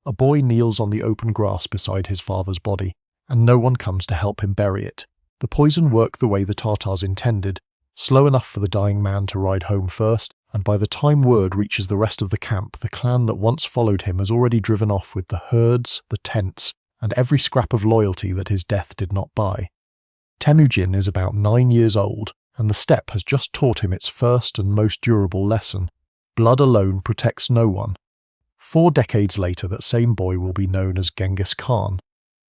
A boy kneels on the open grass beside his father's body, and no one comes to help him bury it. The poison worked the way the Tartars intended, slow enough for the dying man to ride home first, and by the time word reaches the rest of the camp, the clan that once followed him has already driven off with the herds, the tents, and every scrap of loyalty that his death did not buy. Temujin is about 9 years old, and the steppe has just taught him its first and most durable lesson. Blood alone protects no one. 4 decades later, that same boy will be known as Genghis Khan,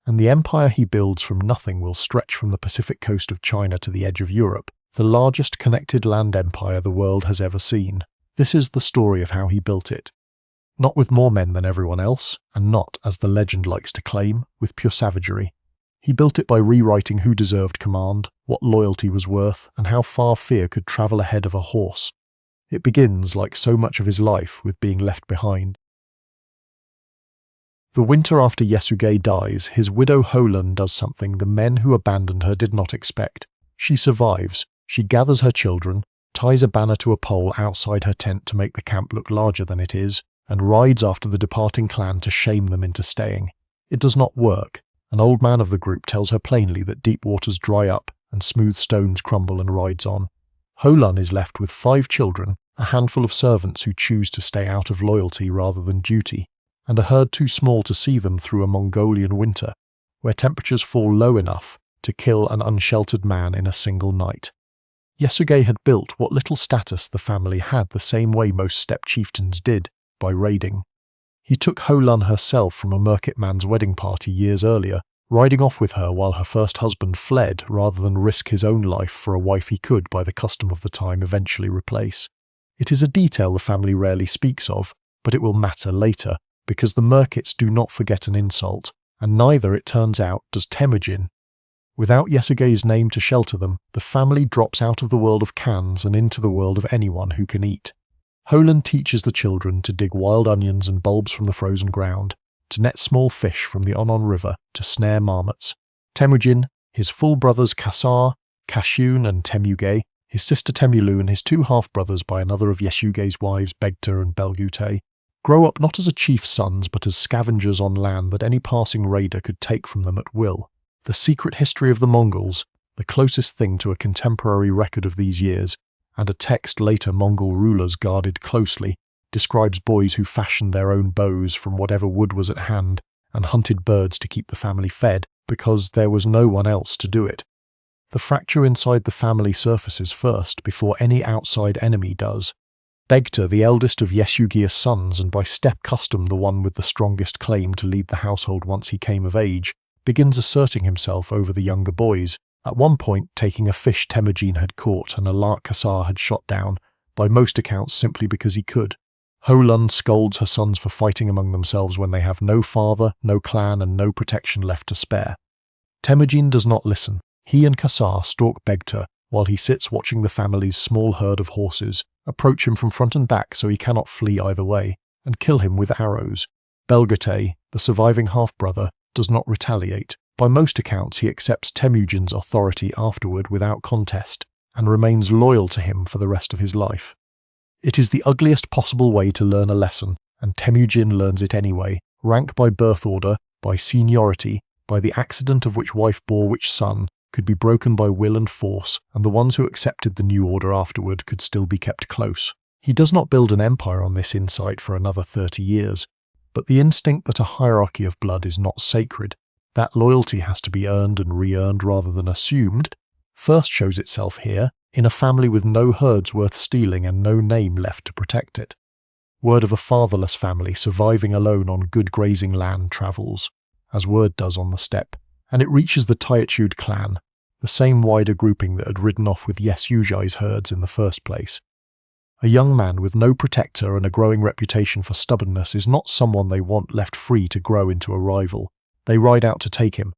and the empire he builds from nothing will stretch from the Pacific coast of China to the edge of Europe, the largest connected land empire the world has ever seen. This is the story of how he built it. Not with more men than everyone else, and not, as the legend likes to claim, with pure savagery. He built it by rewriting who deserved command, what loyalty was worth, and how far fear could travel ahead of a horse. It begins, like so much of his life, with being left behind. The winter after Yasuge dies, his widow Holan does something the men who abandoned her did not expect. She survives. She gathers her children, ties a banner to a pole outside her tent to make the camp look larger than it is, and rides after the departing clan to shame them into staying. It does not work. An old man of the group tells her plainly that deep waters dry up and smooth stones crumble, and rides on. Holan is left with 5 children, a handful of servants who choose to stay out of loyalty rather than duty, and a herd too small to see them through a Mongolian winter, where temperatures fall low enough to kill an unsheltered man in a single night. Yasuge had built what little status the family had the same way most steppe chieftains did, by raiding. He took Holan herself from a merchantman's wedding party years earlier, riding off with her while her first husband fled rather than risk his own life for a wife he could, by the custom of the time, eventually replace. It is a detail the family rarely speaks of, but it will matter later, because the merkits do not forget an insult, and neither, it turns out, does Temujin. Without Yasuge's name to shelter them, the family drops out of the world of Khans and into the world of anyone who can eat. Holan teaches the children to dig wild onions and bulbs from the frozen ground, to net small fish from the Onon River, to snare marmots. Temujin, his full brothers Kasar, Kashun and Temuge, his sister Temulu and his 2 half-brothers by another of Yasuge's wives, Begta and Belgute, grow up not as a chief's sons but as scavengers on land that any passing raider could take from them at will. The secret history of the Mongols, the closest thing to a contemporary record of these years, and a text later Mongol rulers guarded closely, describes boys who fashioned their own bows from whatever wood was at hand and hunted birds to keep the family fed because there was no one else to do it. The fracture inside the family surfaces first before any outside enemy does. Begta, the eldest of Yasugi's sons and by steppe custom the one with the strongest claim to lead the household once he came of age, begins asserting himself over the younger boys, at one point taking a fish Temujin had caught and a lark Kasar had shot down, by most accounts simply because he could. Holan scolds her sons for fighting among themselves when they have no father, no clan and no protection left to spare. Temujin does not listen. He and Kasar stalk Begta while he sits watching the family's small herd of horses, approach him from front and back so he cannot flee either way, and kill him with arrows. Belgute, the surviving half-brother, does not retaliate. By most accounts he accepts Temujin's authority afterward without contest, and remains loyal to him for the rest of his life. It is the ugliest possible way to learn a lesson, and Temujin learns it anyway, rank by birth order, by seniority, by the accident of which wife bore which son, could be broken by will and force, and the ones who accepted the new order afterward could still be kept close. He does not build an empire on this insight for another 30 years, but the instinct that a hierarchy of blood is not sacred, that loyalty has to be earned and re-earned rather than assumed, first shows itself here, in a family with no herds worth stealing and no name left to protect it. Word of a fatherless family surviving alone on good grazing land travels, as word does on the steppe, and it reaches the Taichud clan, the same wider grouping that had ridden off with Yasuge's herds in the first place. A young man with no protector and a growing reputation for stubbornness is not someone they want left free to grow into a rival. They ride out to take him.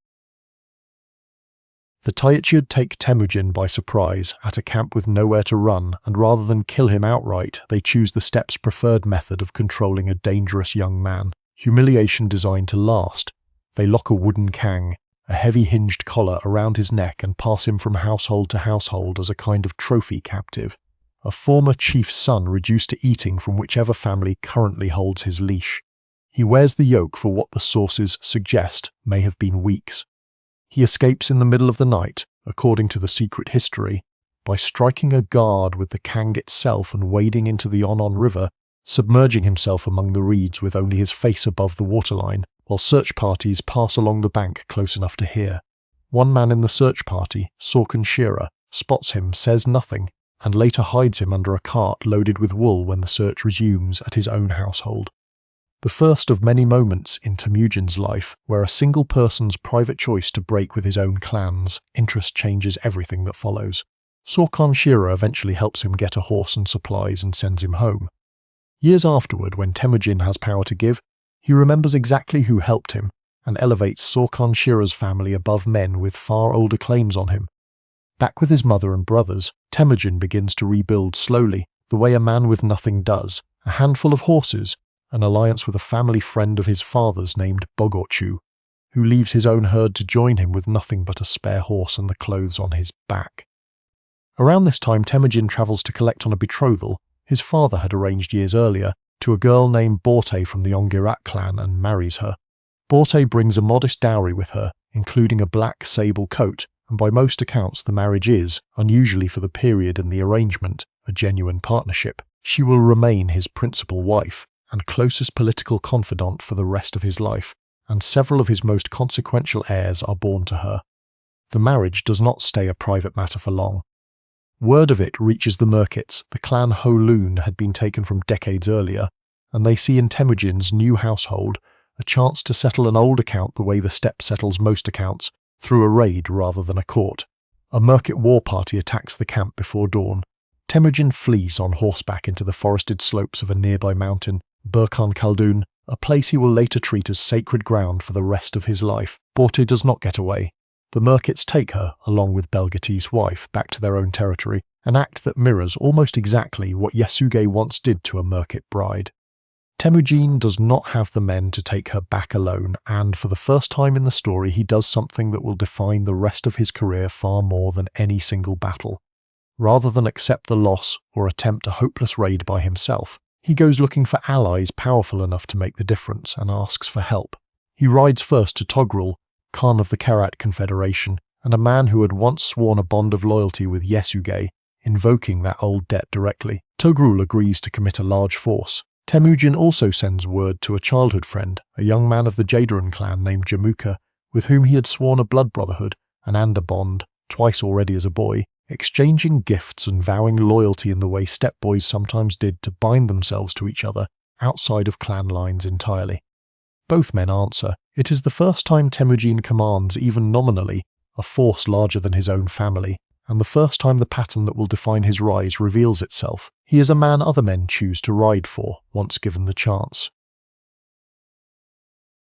The Taichud take Temujin by surprise at a camp with nowhere to run, and rather than kill him outright, they choose the steppe's preferred method of controlling a dangerous young man. Humiliation designed to last. They lock a wooden kang, a heavy hinged collar, around his neck and pass him from household to household as a kind of trophy captive, a former chief's son reduced to eating from whichever family currently holds his leash. He wears the yoke for what the sources suggest may have been weeks. He escapes in the middle of the night, according to the secret history, by striking a guard with the Kang itself and wading into the Onon River, submerging himself among the reeds with only his face above the waterline, while search parties pass along the bank close enough to hear. One man in the search party, Shira, spots him, says nothing, and later hides him under a cart loaded with wool when the search resumes at his own household. The first of many moments in Temujin's life where a single person's private choice to break with his own clan's interest changes everything that follows. Shira eventually helps him get a horse and supplies and sends him home. Years afterward, when Temujin has power to give, he remembers exactly who helped him and elevates Shira's family above men with far older claims on him. Back with his mother and brothers, Temujin begins to rebuild slowly, the way a man with nothing does, a handful of horses, an alliance with a family friend of his father's named Bogorchu, who leaves his own herd to join him with nothing but a spare horse and the clothes on his back. Around this time, Temujin travels to collect on a betrothal his father had arranged years earlier to a girl named Borte from the Ongirat clan and marries her. Borte brings a modest dowry with her, including a black sable coat, and by most accounts the marriage is, unusually for the period and the arrangement, a genuine partnership. She will remain his principal wife and closest political confidant for the rest of his life, and several of his most consequential heirs are born to her. The marriage does not stay a private matter for long. Word of it reaches the Merkits. The clan Holun had been taken from decades earlier, and they see in Temujin's new household a chance to settle an old account the way the steppe settles most accounts, through a raid rather than a court. A Merkit war party attacks the camp before dawn. Temujin flees on horseback into the forested slopes of a nearby mountain, Burkhan Khaldun, a place he will later treat as sacred ground for the rest of his life. Borte does not get away. The Merkits take her, along with Belgati's wife, back to their own territory, an act that mirrors almost exactly what Yasuge once did to a Merkit bride. Temujin does not have the men to take her back alone, and for the first time in the story he does something that will define the rest of his career far more than any single battle. Rather than accept the loss or attempt a hopeless raid by himself, he goes looking for allies powerful enough to make the difference and asks for help. He rides first to Togrul, Khan of the Kerat Confederation, and a man who had once sworn a bond of loyalty with Yasuge, invoking that old debt directly. Togrul agrees to commit a large force. Temujin also sends word to a childhood friend, a young man of the Jadaran clan named Jamuka, with whom he had sworn a blood brotherhood, an Anda bond, twice already as a boy, exchanging gifts and vowing loyalty in the way steppe boys sometimes did to bind themselves to each other outside of clan lines entirely. Both men answer. It is the first time Temujin commands, even nominally, a force larger than his own family, and the first time the pattern that will define his rise reveals itself. He is a man other men choose to ride for, once given the chance.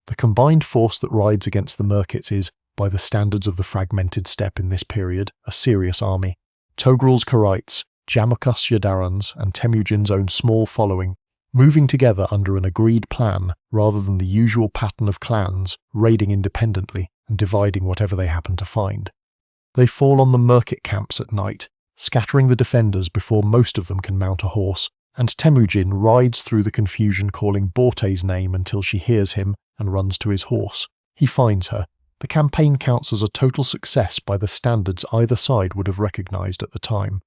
The combined force that rides against the Merkits is, by the standards of the fragmented steppe in this period, a serious army. Togrul's Karites, Jamukas Yadarans, and Temujin's own small following, moving together under an agreed plan rather than the usual pattern of clans raiding independently and dividing whatever they happen to find. They fall on the Merkit camps at night, scattering the defenders before most of them can mount a horse, and Temujin rides through the confusion calling Borte's name until she hears him and runs to his horse. He finds her. The campaign counts as a total success by the standards either side would have recognized at the time.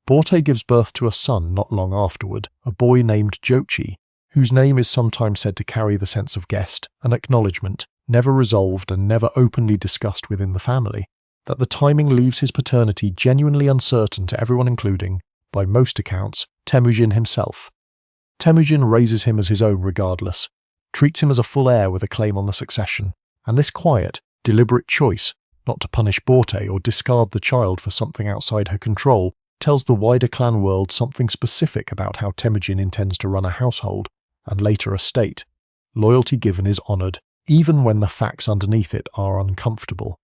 Borte gives birth to a son not long afterward, a boy named Jochi, whose name is sometimes said to carry the sense of guest, an acknowledgement, never resolved and never openly discussed within the family, that the timing leaves his paternity genuinely uncertain to everyone including, by most accounts, Temujin himself. Temujin raises him as his own regardless, treats him as a full heir with a claim on the succession, and this quiet, deliberate choice, not to punish Borte or discard the child for something outside her control, tells the wider clan world something specific about how Temujin intends to run a household, and later a state. Loyalty given is honoured, even when the facts underneath it are uncomfortable.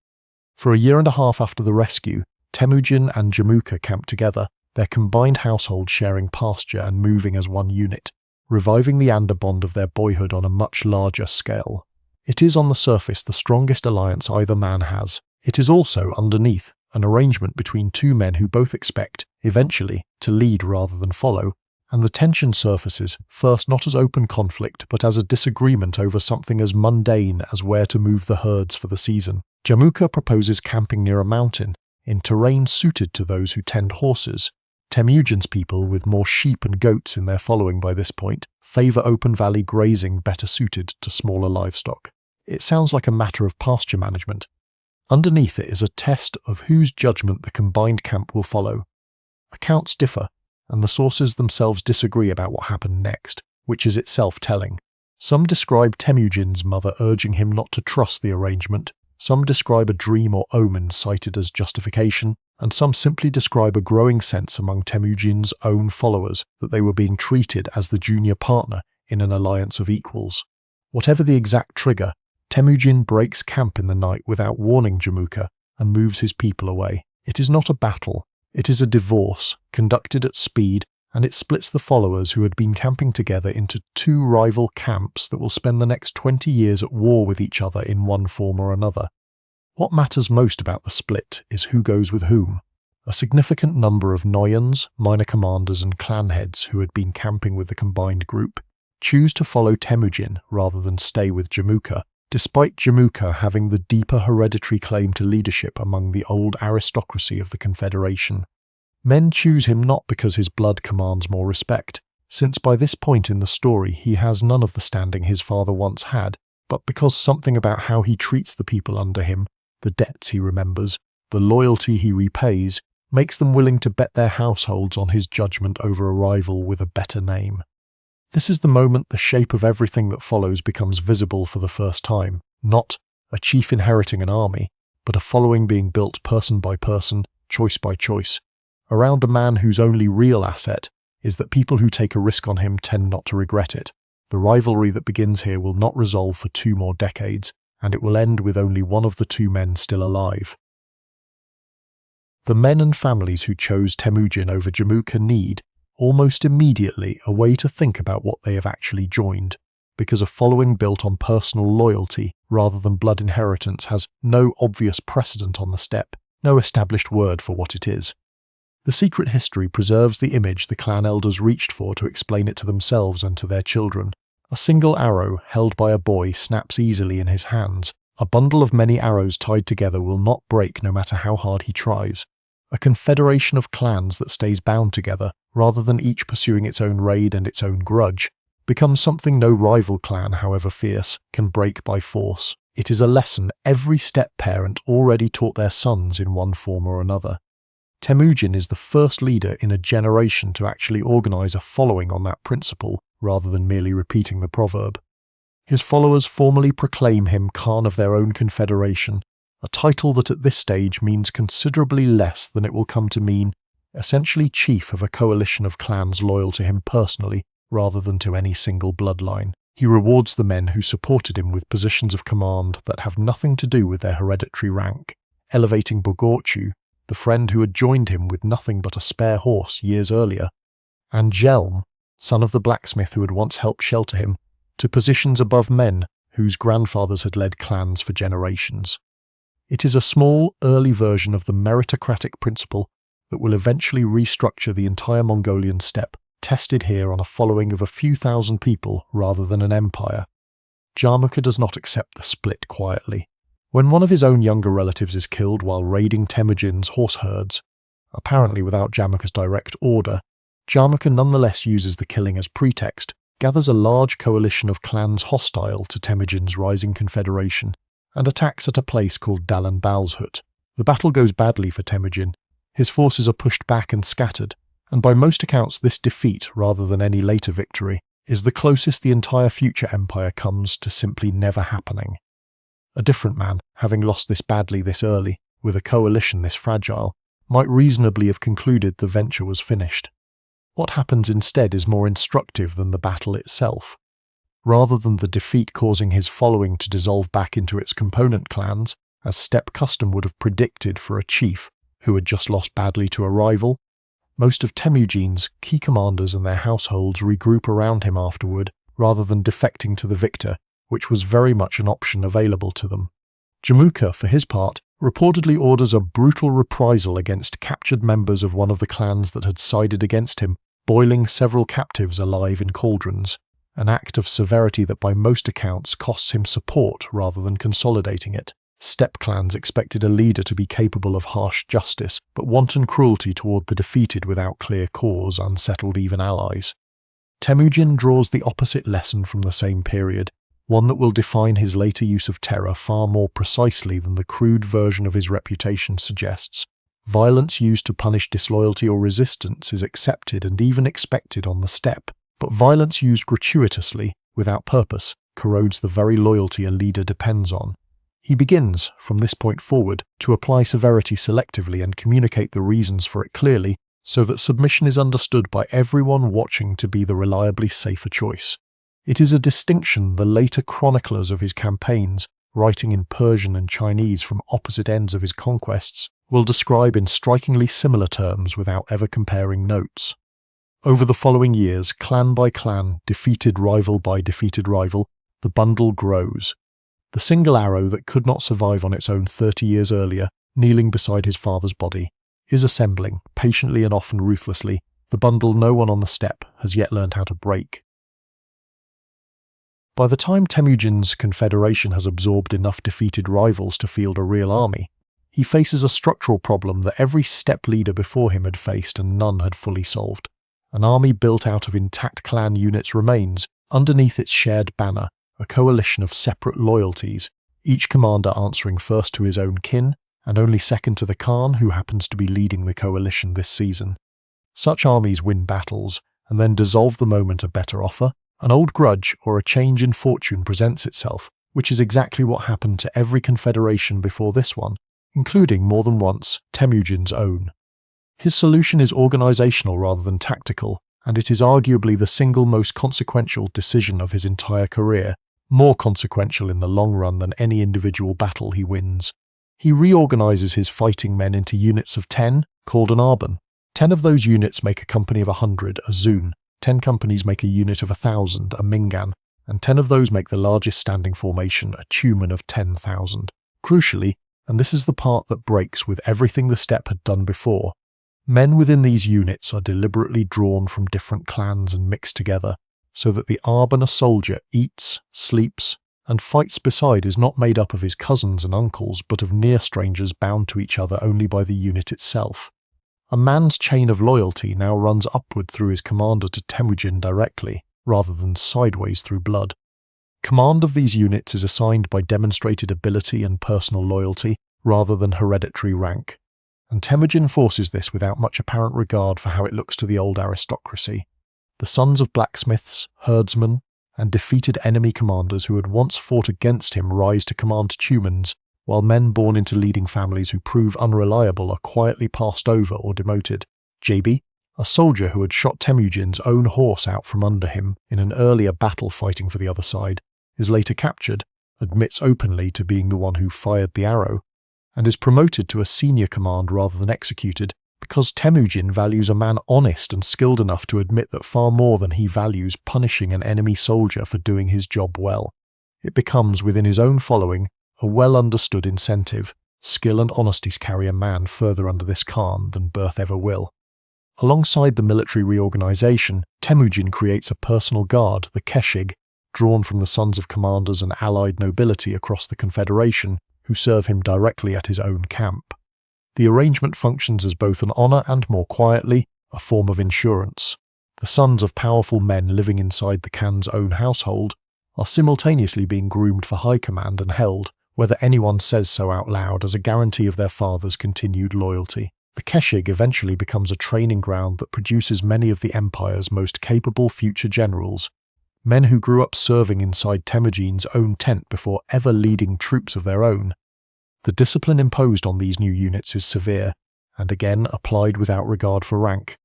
For a year and a half after the rescue, Temujin and Jamuka camp together, their combined household sharing pasture and moving as one unit, reviving the Anda bond of their boyhood on a much larger scale. It is on the surface the strongest alliance either man has. It is also, underneath, an arrangement between two men who both expect, eventually, to lead rather than follow, and the tension surfaces, first not as open conflict but as a disagreement over something as mundane as where to move the herds for the season. Jamukha proposes camping near a mountain, in terrain suited to those who tend horses. Temujin's people, with more sheep and goats in their following by this point, favour open valley grazing better suited to smaller livestock. It sounds like a matter of pasture management. Underneath it is a test of whose judgment the combined camp will follow. Accounts differ, and the sources themselves disagree about what happened next, which is itself telling. Some describe Temujin's mother urging him not to trust the arrangement, some describe a dream or omen cited as justification, and some simply describe a growing sense among Temujin's own followers that they were being treated as the junior partner in an alliance of equals. Whatever the exact trigger, Temujin breaks camp in the night without warning Jamukha and moves his people away. It is not a battle, it is a divorce, conducted at speed, and it splits the followers who had been camping together into two rival camps that will spend the next 20 years at war with each other in one form or another. What matters most about the split is who goes with whom. A significant number of Noyons, minor commanders and clan heads who had been camping with the combined group choose to follow Temujin rather than stay with Jamukha, despite Jamukha having the deeper hereditary claim to leadership among the old aristocracy of the Confederation. Men choose him not because his blood commands more respect, since by this point in the story he has none of the standing his father once had, but because something about how he treats the people under him, the debts he remembers, the loyalty he repays, makes them willing to bet their households on his judgment over a rival with a better name. This is the moment the shape of everything that follows becomes visible for the first time, not a chief inheriting an army, but a following being built person by person, choice by choice, around a man whose only real asset is that people who take a risk on him tend not to regret it. The rivalry that begins here will not resolve for 2 more decades, and it will end with only one of the 2 men still alive. The men and families who chose Temujin over Jamukha need, almost immediately, a way to think about what they have actually joined, because a following built on personal loyalty rather than blood inheritance has no obvious precedent on the steppe, no established word for what it is. The secret history preserves the image the clan elders reached for to explain it to themselves and to their children. A single arrow held by a boy snaps easily in his hands. A bundle of many arrows tied together will not break no matter how hard he tries. A confederation of clans that stays bound together, rather than each pursuing its own raid and its own grudge, becomes something no rival clan, however fierce, can break by force. It is a lesson every steppe parent already taught their sons in one form or another. Temujin is the first leader in a generation to actually organize a following on that principle, rather than merely repeating the proverb. His followers formally proclaim him Khan of their own confederation, a title that at this stage means considerably less than it will come to mean, essentially chief of a coalition of clans loyal to him personally, rather than to any single bloodline. He rewards the men who supported him with positions of command that have nothing to do with their hereditary rank, elevating Bogorchu, the friend who had joined him with nothing but a spare horse years earlier, and Jelm, son of the blacksmith who had once helped shelter him, to positions above men whose grandfathers had led clans for generations. It is a small, early version of the meritocratic principle that will eventually restructure the entire Mongolian steppe, tested here on a following of a few thousand people rather than an empire. Jamukha does not accept the split quietly. When one of his own younger relatives is killed while raiding Temujin's horse herds, apparently without Jamukha's direct order, Jamukha nonetheless uses the killing as pretext, gathers a large coalition of clans hostile to Temujin's rising confederation, and attacks at a place called Dalan Balshut. The battle goes badly for Temujin. His forces are pushed back and scattered, and by most accounts this defeat, rather than any later victory, is the closest the entire future empire comes to simply never happening. A different man, having lost this badly this early, with a coalition this fragile, might reasonably have concluded the venture was finished. What happens instead is more instructive than the battle itself. Rather than the defeat causing his following to dissolve back into its component clans, as steppe custom would have predicted for a chief who had just lost badly to a rival, most of Temujin's key commanders and their households regroup around him afterward, rather than defecting to the victor, which was very much an option available to them. Jamukha, for his part, reportedly orders a brutal reprisal against captured members of one of the clans that had sided against him, boiling several captives alive in cauldrons, an act of severity that by most accounts costs him support rather than consolidating it. Steppe clans expected a leader to be capable of harsh justice, but wanton cruelty toward the defeated without clear cause unsettled even allies. Temujin draws the opposite lesson from the same period, one that will define his later use of terror far more precisely than the crude version of his reputation suggests. Violence used to punish disloyalty or resistance is accepted and even expected on the steppe, but violence used gratuitously, without purpose, corrodes the very loyalty a leader depends on. He begins, from this point forward, to apply severity selectively and communicate the reasons for it clearly, so that submission is understood by everyone watching to be the reliably safer choice. It is a distinction the later chroniclers of his campaigns, writing in Persian and Chinese from opposite ends of his conquests, will describe in strikingly similar terms without ever comparing notes. Over the following years, clan by clan, defeated rival by defeated rival, the bundle grows. The single arrow that could not survive on its own 30 years earlier, kneeling beside his father's body, is assembling, patiently and often ruthlessly, the bundle no one on the steppe has yet learned how to break. By the time Temujin's confederation has absorbed enough defeated rivals to field a real army, he faces a structural problem that every steppe leader before him had faced and none had fully solved. An army built out of intact clan units remains, underneath its shared banner, a coalition of separate loyalties, each commander answering first to his own kin, and only second to the Khan who happens to be leading the coalition this season. Such armies win battles, and then dissolve the moment a better offer. An old grudge or a change in fortune presents itself, which is exactly what happened to every confederation before this one, including more than once Temujin's own. His solution is organizational rather than tactical, and it is arguably the single most consequential decision of his entire career, more consequential in the long run than any individual battle he wins. He reorganizes his fighting men into units of 10, called an arban. 10 of those units make a company of 100, a zun. 10 companies make a unit of 1,000, a mingan, and 10 of those make the largest standing formation, a tumen of 10,000. Crucially, and this is the part that breaks with everything the steppe had done before, men within these units are deliberately drawn from different clans and mixed together, so that the arban a soldier eats, sleeps, and fights beside is not made up of his cousins and uncles, but of near strangers bound to each other only by the unit itself. A man's chain of loyalty now runs upward through his commander to Temujin directly, rather than sideways through blood. Command of these units is assigned by demonstrated ability and personal loyalty, rather than hereditary rank, and Temujin forces this without much apparent regard for how it looks to the old aristocracy. The sons of blacksmiths, herdsmen, and defeated enemy commanders who had once fought against him rise to command tumens, while men born into leading families who prove unreliable are quietly passed over or demoted. JB, a soldier who had shot Temujin's own horse out from under him in an earlier battle fighting for the other side, is later captured, admits openly to being the one who fired the arrow, and is promoted to a senior command rather than executed, because Temujin values a man honest and skilled enough to admit that far more than he values punishing an enemy soldier for doing his job well. It becomes, within his own following, a well-understood incentive. Skill and honesty carry a man further under this Khan than birth ever will. Alongside the military reorganization, Temujin creates a personal guard, the Keshig, drawn from the sons of commanders and allied nobility across the Confederation, who serve him directly at his own camp. The arrangement functions as both an honor and, more quietly, a form of insurance. The sons of powerful men living inside the Khan's own household are simultaneously being groomed for high command and held, whether anyone says so out loud, as a guarantee of their father's continued loyalty. The Keshig eventually becomes a training ground that produces many of the Empire's most capable future generals, men who grew up serving inside Temujin's own tent before ever leading troops of their own. The discipline imposed on these new units is severe, and again applied without regard for rank.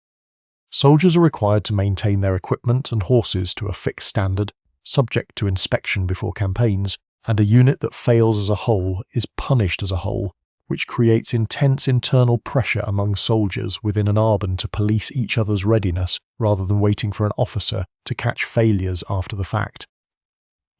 Soldiers are required to maintain their equipment and horses to a fixed standard, subject to inspection before campaigns, and a unit that fails as a whole is punished as a whole, which creates intense internal pressure among soldiers within an arban to police each other's readiness rather than waiting for an officer to catch failures after the fact.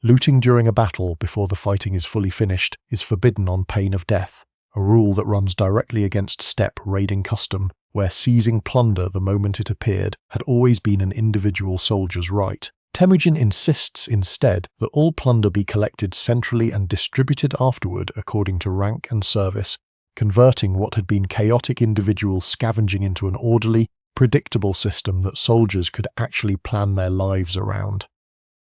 Looting during a battle before the fighting is fully finished is forbidden on pain of death, a rule that runs directly against steppe raiding custom, where seizing plunder the moment it appeared had always been an individual soldier's right. Temujin insists instead that all plunder be collected centrally and distributed afterward according to rank and service, converting what had been chaotic individuals scavenging into an orderly, predictable system that soldiers could actually plan their lives around.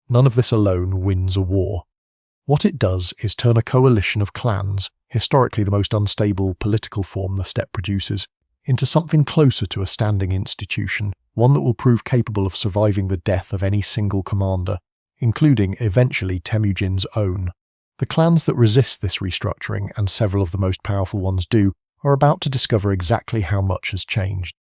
None of this alone wins a war. What it does is turn a coalition of clans, historically the most unstable political form the steppe produces, into something closer to a standing institution, one that will prove capable of surviving the death of any single commander, including eventually Temujin's own. The clans that resist this restructuring, and several of the most powerful ones do, are about to discover exactly how much has changed.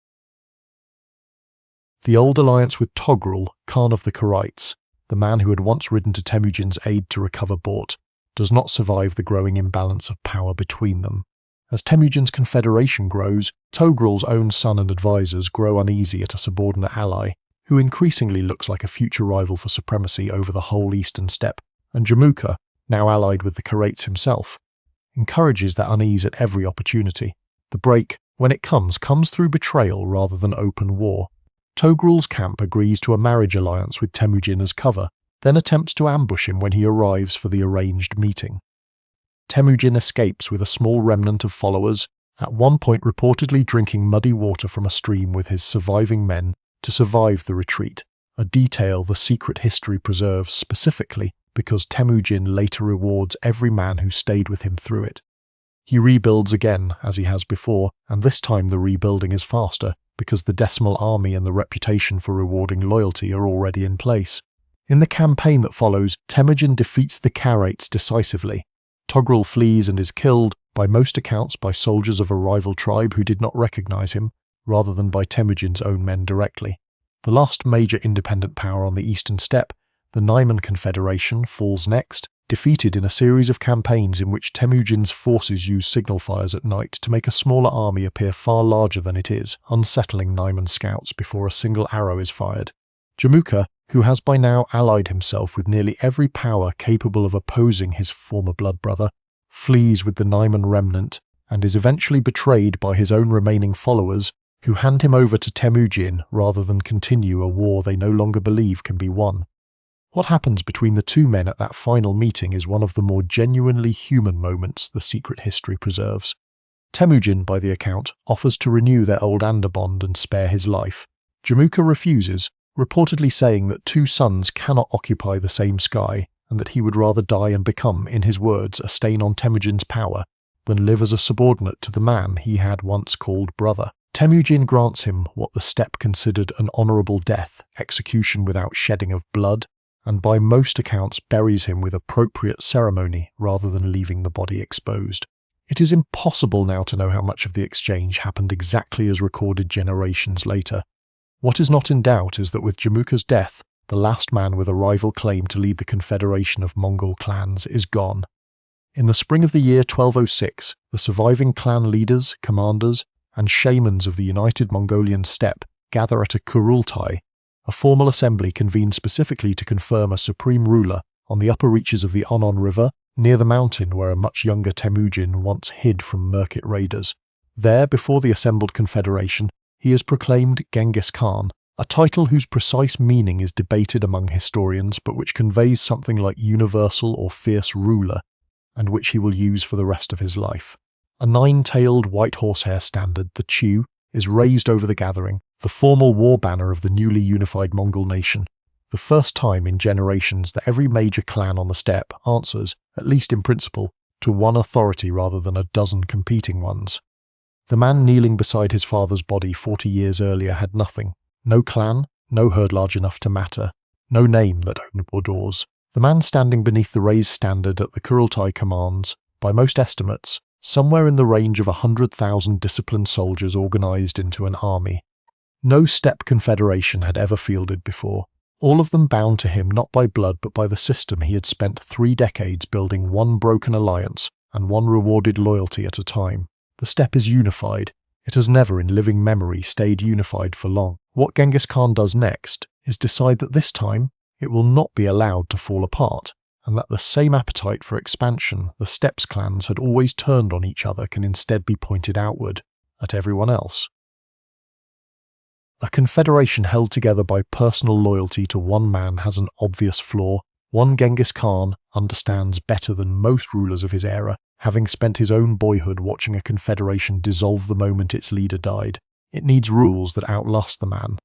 The old alliance with Togrul, Khan of the Kurites, the man who had once ridden to Temujin's aid to recover Bort, does not survive the growing imbalance of power between them. As Temujin's confederation grows, Togrul's own son and advisors grow uneasy at a subordinate ally, who increasingly looks like a future rival for supremacy over the whole eastern steppe, and Jamuka, now allied with the Kurites himself, encourages that unease at every opportunity. The break, when it comes through betrayal rather than open war. Togrul's camp agrees to a marriage alliance with Temujin as cover, then attempts to ambush him when he arrives for the arranged meeting. Temujin escapes with a small remnant of followers, at one point reportedly drinking muddy water from a stream with his surviving men to survive the retreat, a detail the secret history preserves specifically because Temujin later rewards every man who stayed with him through it. He rebuilds again, as he has before, and this time the rebuilding is faster, because the decimal army and the reputation for rewarding loyalty are already in place. In the campaign that follows, Temujin defeats the Karates decisively. Togrul flees and is killed, by most accounts by soldiers of a rival tribe who did not recognize him, rather than by Temujin's own men directly. The last major independent power on the eastern steppe, the Naiman Confederation, falls next, defeated in a series of campaigns in which Temujin's forces use signal fires at night to make a smaller army appear far larger than it is, unsettling Naiman scouts before a single arrow is fired. Jamuka, who has by now allied himself with nearly every power capable of opposing his former blood brother, flees with the Naiman remnant and is eventually betrayed by his own remaining followers, who hand him over to Temujin rather than continue a war they no longer believe can be won. What happens between the two men at that final meeting is one of the more genuinely human moments the secret history preserves. Temujin, by the account, offers to renew their old Andabond and spare his life. Jamuka refuses, reportedly saying that two suns cannot occupy the same sky, and that he would rather die and become, in his words, a stain on Temujin's power, than live as a subordinate to the man he had once called brother. Temujin grants him what the steppe considered an honourable death, execution without shedding of blood, and by most accounts buries him with appropriate ceremony rather than leaving the body exposed. It is impossible now to know how much of the exchange happened exactly as recorded generations later. What is not in doubt is that with Jamuka's death, the last man with a rival claim to lead the confederation of Mongol clans is gone. In the spring of the year 1206, the surviving clan leaders, commanders, and shamans of the united Mongolian steppe gather at a Kurultai, a formal assembly convened specifically to confirm a supreme ruler on the upper reaches of the Onon River, near the mountain where a much younger Temujin once hid from Merkit raiders. There, before the assembled confederation, he is proclaimed Genghis Khan, a title whose precise meaning is debated among historians but which conveys something like universal or fierce ruler, and which he will use for the rest of his life. A 9-tailed white horsehair standard, the Chu, is raised over the gathering, the formal war banner of the newly unified Mongol nation, the first time in generations that every major clan on the steppe answers, at least in principle, to one authority rather than a dozen competing ones. The man kneeling beside his father's body 40 years earlier had nothing, no clan, no herd large enough to matter, no name that opened more doors. The man standing beneath the raised standard at the Kurultai commands, by most estimates, somewhere in the range of 100,000 disciplined soldiers organized into an army. No steppe confederation had ever fielded before, all of them bound to him not by blood but by the system he had spent 3 decades building, one broken alliance and one rewarded loyalty at a time. The steppe is unified. It has never in living memory stayed unified for long. What Genghis Khan does next is decide that this time it will not be allowed to fall apart, and that the same appetite for expansion the steppe's clans had always turned on each other can instead be pointed outward, at everyone else. A confederation held together by personal loyalty to one man has an obvious flaw. One Genghis Khan understands better than most rulers of his era, having spent his own boyhood watching a confederation dissolve the moment its leader died. It needs rules that outlast the man.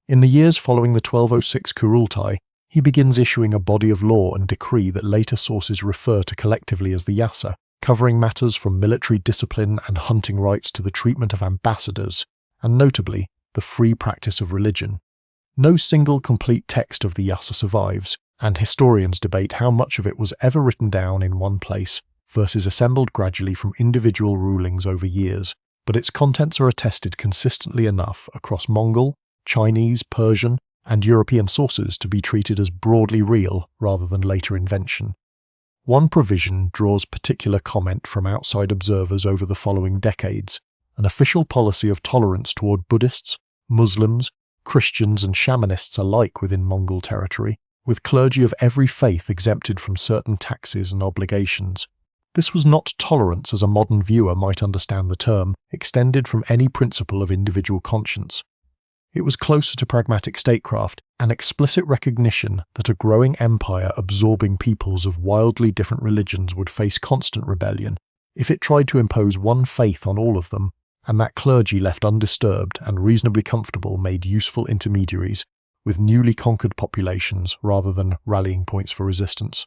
In the years following the 1206 Kurultai, he begins issuing a body of law and decree that later sources refer to collectively as the Yassa, covering matters from military discipline and hunting rights to the treatment of ambassadors, and notably, the free practice of religion. No single complete text of the Yassa survives, and historians debate how much of it was ever written down in one place versus assembled gradually from individual rulings over years, but its contents are attested consistently enough across Mongol, Chinese, Persian, and European sources to be treated as broadly real rather than later invention. One provision draws particular comment from outside observers over the following decades: an official policy of tolerance toward Buddhists, Muslims, Christians and shamanists alike within Mongol territory, with clergy of every faith exempted from certain taxes and obligations. This was not tolerance as a modern viewer might understand the term, extended from any principle of individual conscience. It was closer to pragmatic statecraft, an explicit recognition that a growing empire absorbing peoples of wildly different religions would face constant rebellion if it tried to impose one faith on all of them, and that clergy left undisturbed and reasonably comfortable made useful intermediaries with newly conquered populations rather than rallying points for resistance.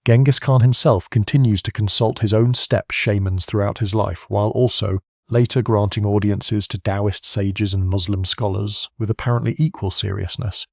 Genghis Khan himself continues to consult his own steppe shamans throughout his life, while also later granting audiences to Taoist sages and Muslim scholars with apparently equal seriousness.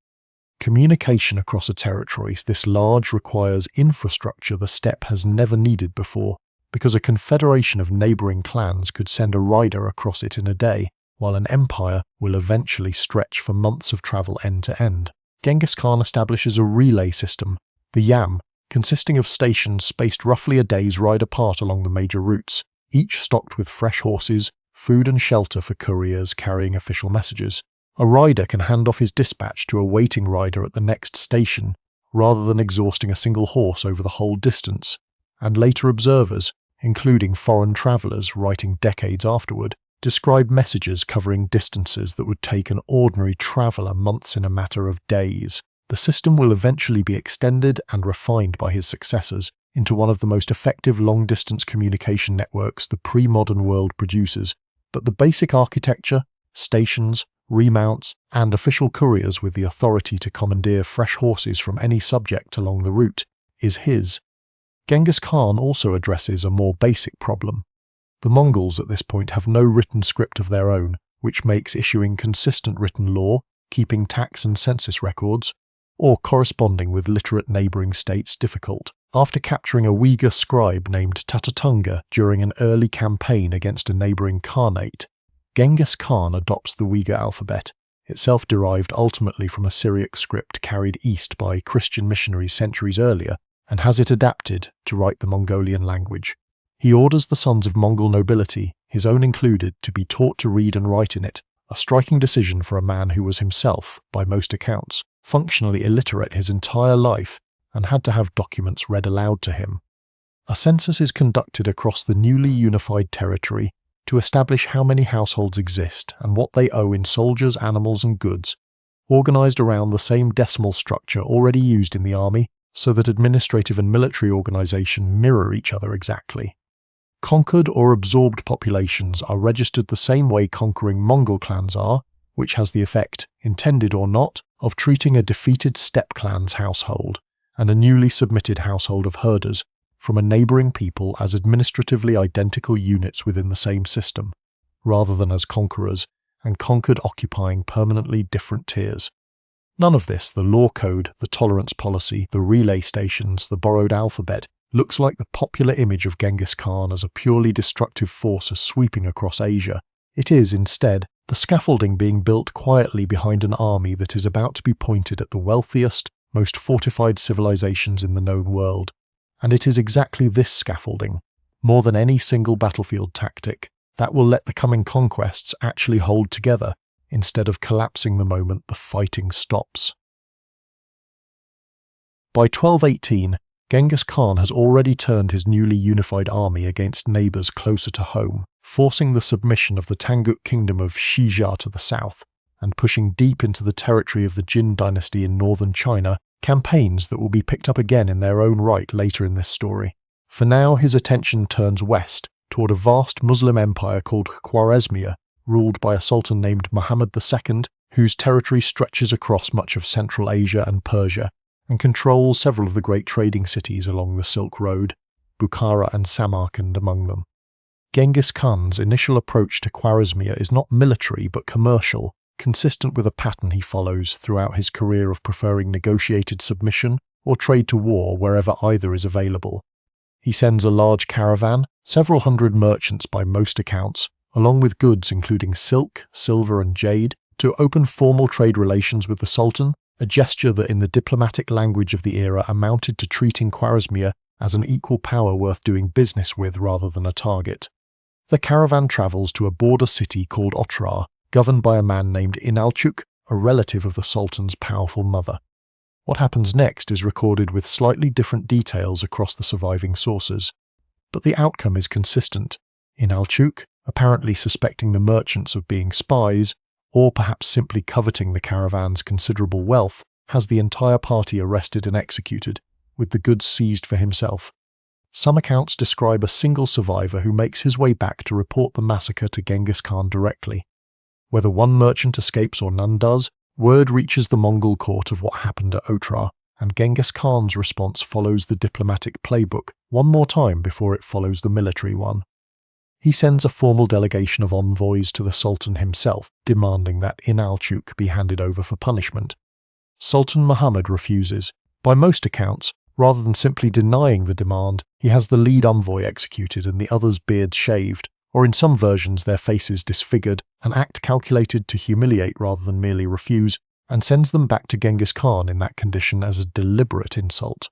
Communication across a territory this large requires infrastructure the steppe has never needed before, because a confederation of neighbouring clans could send a rider across it in a day, while an empire will eventually stretch for months of travel end to end. Genghis Khan establishes a relay system, the Yam, consisting of stations spaced roughly a day's ride apart along the major routes, each stocked with fresh horses, food and shelter for couriers carrying official messages. A rider can hand off his dispatch to a waiting rider at the next station, rather than exhausting a single horse over the whole distance, and later observers, including foreign travellers writing decades afterward, describe messages covering distances that would take an ordinary traveller months in a matter of days. The system will eventually be extended and refined by his successors into one of the most effective long-distance communication networks the pre-modern world produces, but the basic architecture, stations, remounts, and official couriers with the authority to commandeer fresh horses from any subject along the route is his. Genghis Khan also addresses a more basic problem. The Mongols at this point have no written script of their own, which makes issuing consistent written law, keeping tax and census records, or corresponding with literate neighbouring states difficult. After capturing a Uyghur scribe named Tatatunga during an early campaign against a neighbouring khanate, Genghis Khan adopts the Uyghur alphabet, itself derived ultimately from a Syriac script carried east by Christian missionaries centuries earlier, and has it adapted to write the Mongolian language. He orders the sons of Mongol nobility, his own included, to be taught to read and write in it, a striking decision for a man who was himself, by most accounts, functionally illiterate his entire life and had to have documents read aloud to him. A census is conducted across the newly unified territory to establish how many households exist and what they owe in soldiers, animals and goods, organised around the same decimal structure already used in the army, so that administrative and military organisation mirror each other exactly. Conquered or absorbed populations are registered the same way conquering Mongol clans are, which has the effect, intended or not, of treating a defeated steppe clan's household and a newly submitted household of herders from a neighbouring people as administratively identical units within the same system, rather than as conquerors, and conquered occupying permanently different tiers. None of this, the law code, the tolerance policy, the relay stations, the borrowed alphabet, looks like the popular image of Genghis Khan as a purely destructive force sweeping across Asia. It is, instead, the scaffolding being built quietly behind an army that is about to be pointed at the wealthiest, most fortified civilizations in the known world. And it is exactly this scaffolding, more than any single battlefield tactic, that will let the coming conquests actually hold together, instead of collapsing the moment the fighting stops. By 1218, Genghis Khan has already turned his newly unified army against neighbours closer to home, forcing the submission of the Tangut kingdom of Xi Xia to the south, and pushing deep into the territory of the Jin dynasty in northern China, campaigns that will be picked up again in their own right later in this story. For now, his attention turns west, toward a vast Muslim empire called Khwarezmia, ruled by a sultan named Muhammad II, whose territory stretches across much of Central Asia and Persia, and controls several of the great trading cities along the Silk Road, Bukhara and Samarkand among them. Genghis Khan's initial approach to Khwarezmia is not military but commercial, consistent with a pattern he follows throughout his career of preferring negotiated submission or trade to war wherever either is available. He sends a large caravan, several hundred merchants by most accounts, along with goods including silk, silver and jade, to open formal trade relations with the Sultan, a gesture that in the diplomatic language of the era amounted to treating Khwarezmia as an equal power worth doing business with rather than a target. The caravan travels to a border city called Otrar, governed by a man named Inalchuk, a relative of the Sultan's powerful mother. What happens next is recorded with slightly different details across the surviving sources, but the outcome is consistent. Inalchuk, apparently suspecting the merchants of being spies, or perhaps simply coveting the caravan's considerable wealth, has the entire party arrested and executed, with the goods seized for himself. Some accounts describe a single survivor who makes his way back to report the massacre to Genghis Khan directly. Whether one merchant escapes or none does, word reaches the Mongol court of what happened at Otrar, and Genghis Khan's response follows the diplomatic playbook one more time before it follows the military one. He sends a formal delegation of envoys to the Sultan himself, demanding that Inalchuk be handed over for punishment. Sultan Muhammad refuses. By most accounts, rather than simply denying the demand, he has the lead envoy executed and the others' beards shaved, or in some versions their faces disfigured, an act calculated to humiliate rather than merely refuse, and sends them back to Genghis Khan in that condition as a deliberate insult.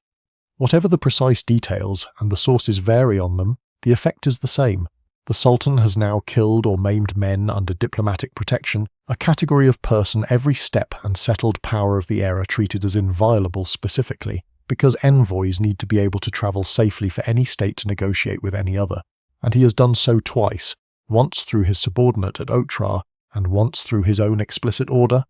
Whatever the precise details, and the sources vary on them, the effect is the same. The Sultan has now killed or maimed men under diplomatic protection, a category of person every steppe and settled power of the era treated as inviolable specifically, because envoys need to be able to travel safely for any state to negotiate with any other, and he has done so twice, once through his subordinate at Otrar and once through his own explicit order.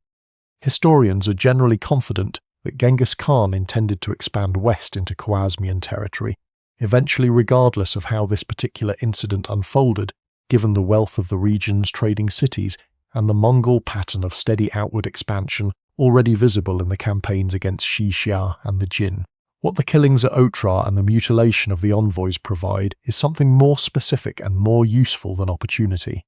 Historians are generally confident that Genghis Khan intended to expand west into Khwarezmian territory, eventually regardless of how this particular incident unfolded, given the wealth of the region's trading cities and the Mongol pattern of steady outward expansion already visible in the campaigns against Xi Xia and the Jin. What the killings at Otrar and the mutilation of the envoys provide is something more specific and more useful than opportunity.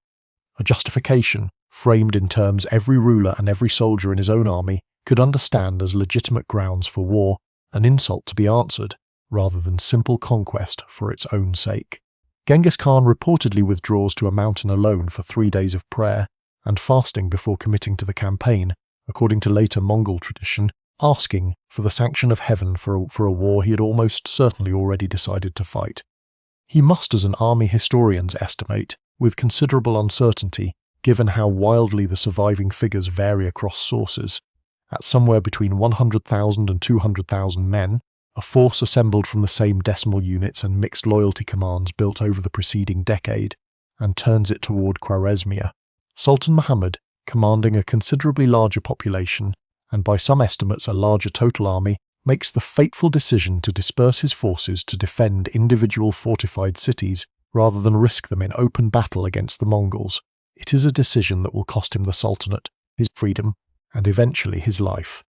A justification, framed in terms every ruler and every soldier in his own army could understand as legitimate grounds for war, an insult to be answered, rather than simple conquest for its own sake. Genghis Khan reportedly withdraws to a mountain alone for 3 days of prayer and fasting before committing to the campaign, according to later Mongol tradition, asking for the sanction of heaven for a war he had almost certainly already decided to fight. He musters an army historians estimate, with considerable uncertainty, given how wildly the surviving figures vary across sources, at somewhere between 100,000 and 200,000 men, a force assembled from the same decimal units and mixed loyalty commands built over the preceding decade, and turns it toward Khwarezmia. Sultan Muhammad, commanding a considerably larger population, and by some estimates a larger total army, makes the fateful decision to disperse his forces to defend individual fortified cities rather than risk them in open battle against the Mongols. It is a decision that will cost him the Sultanate, his freedom, and eventually his life.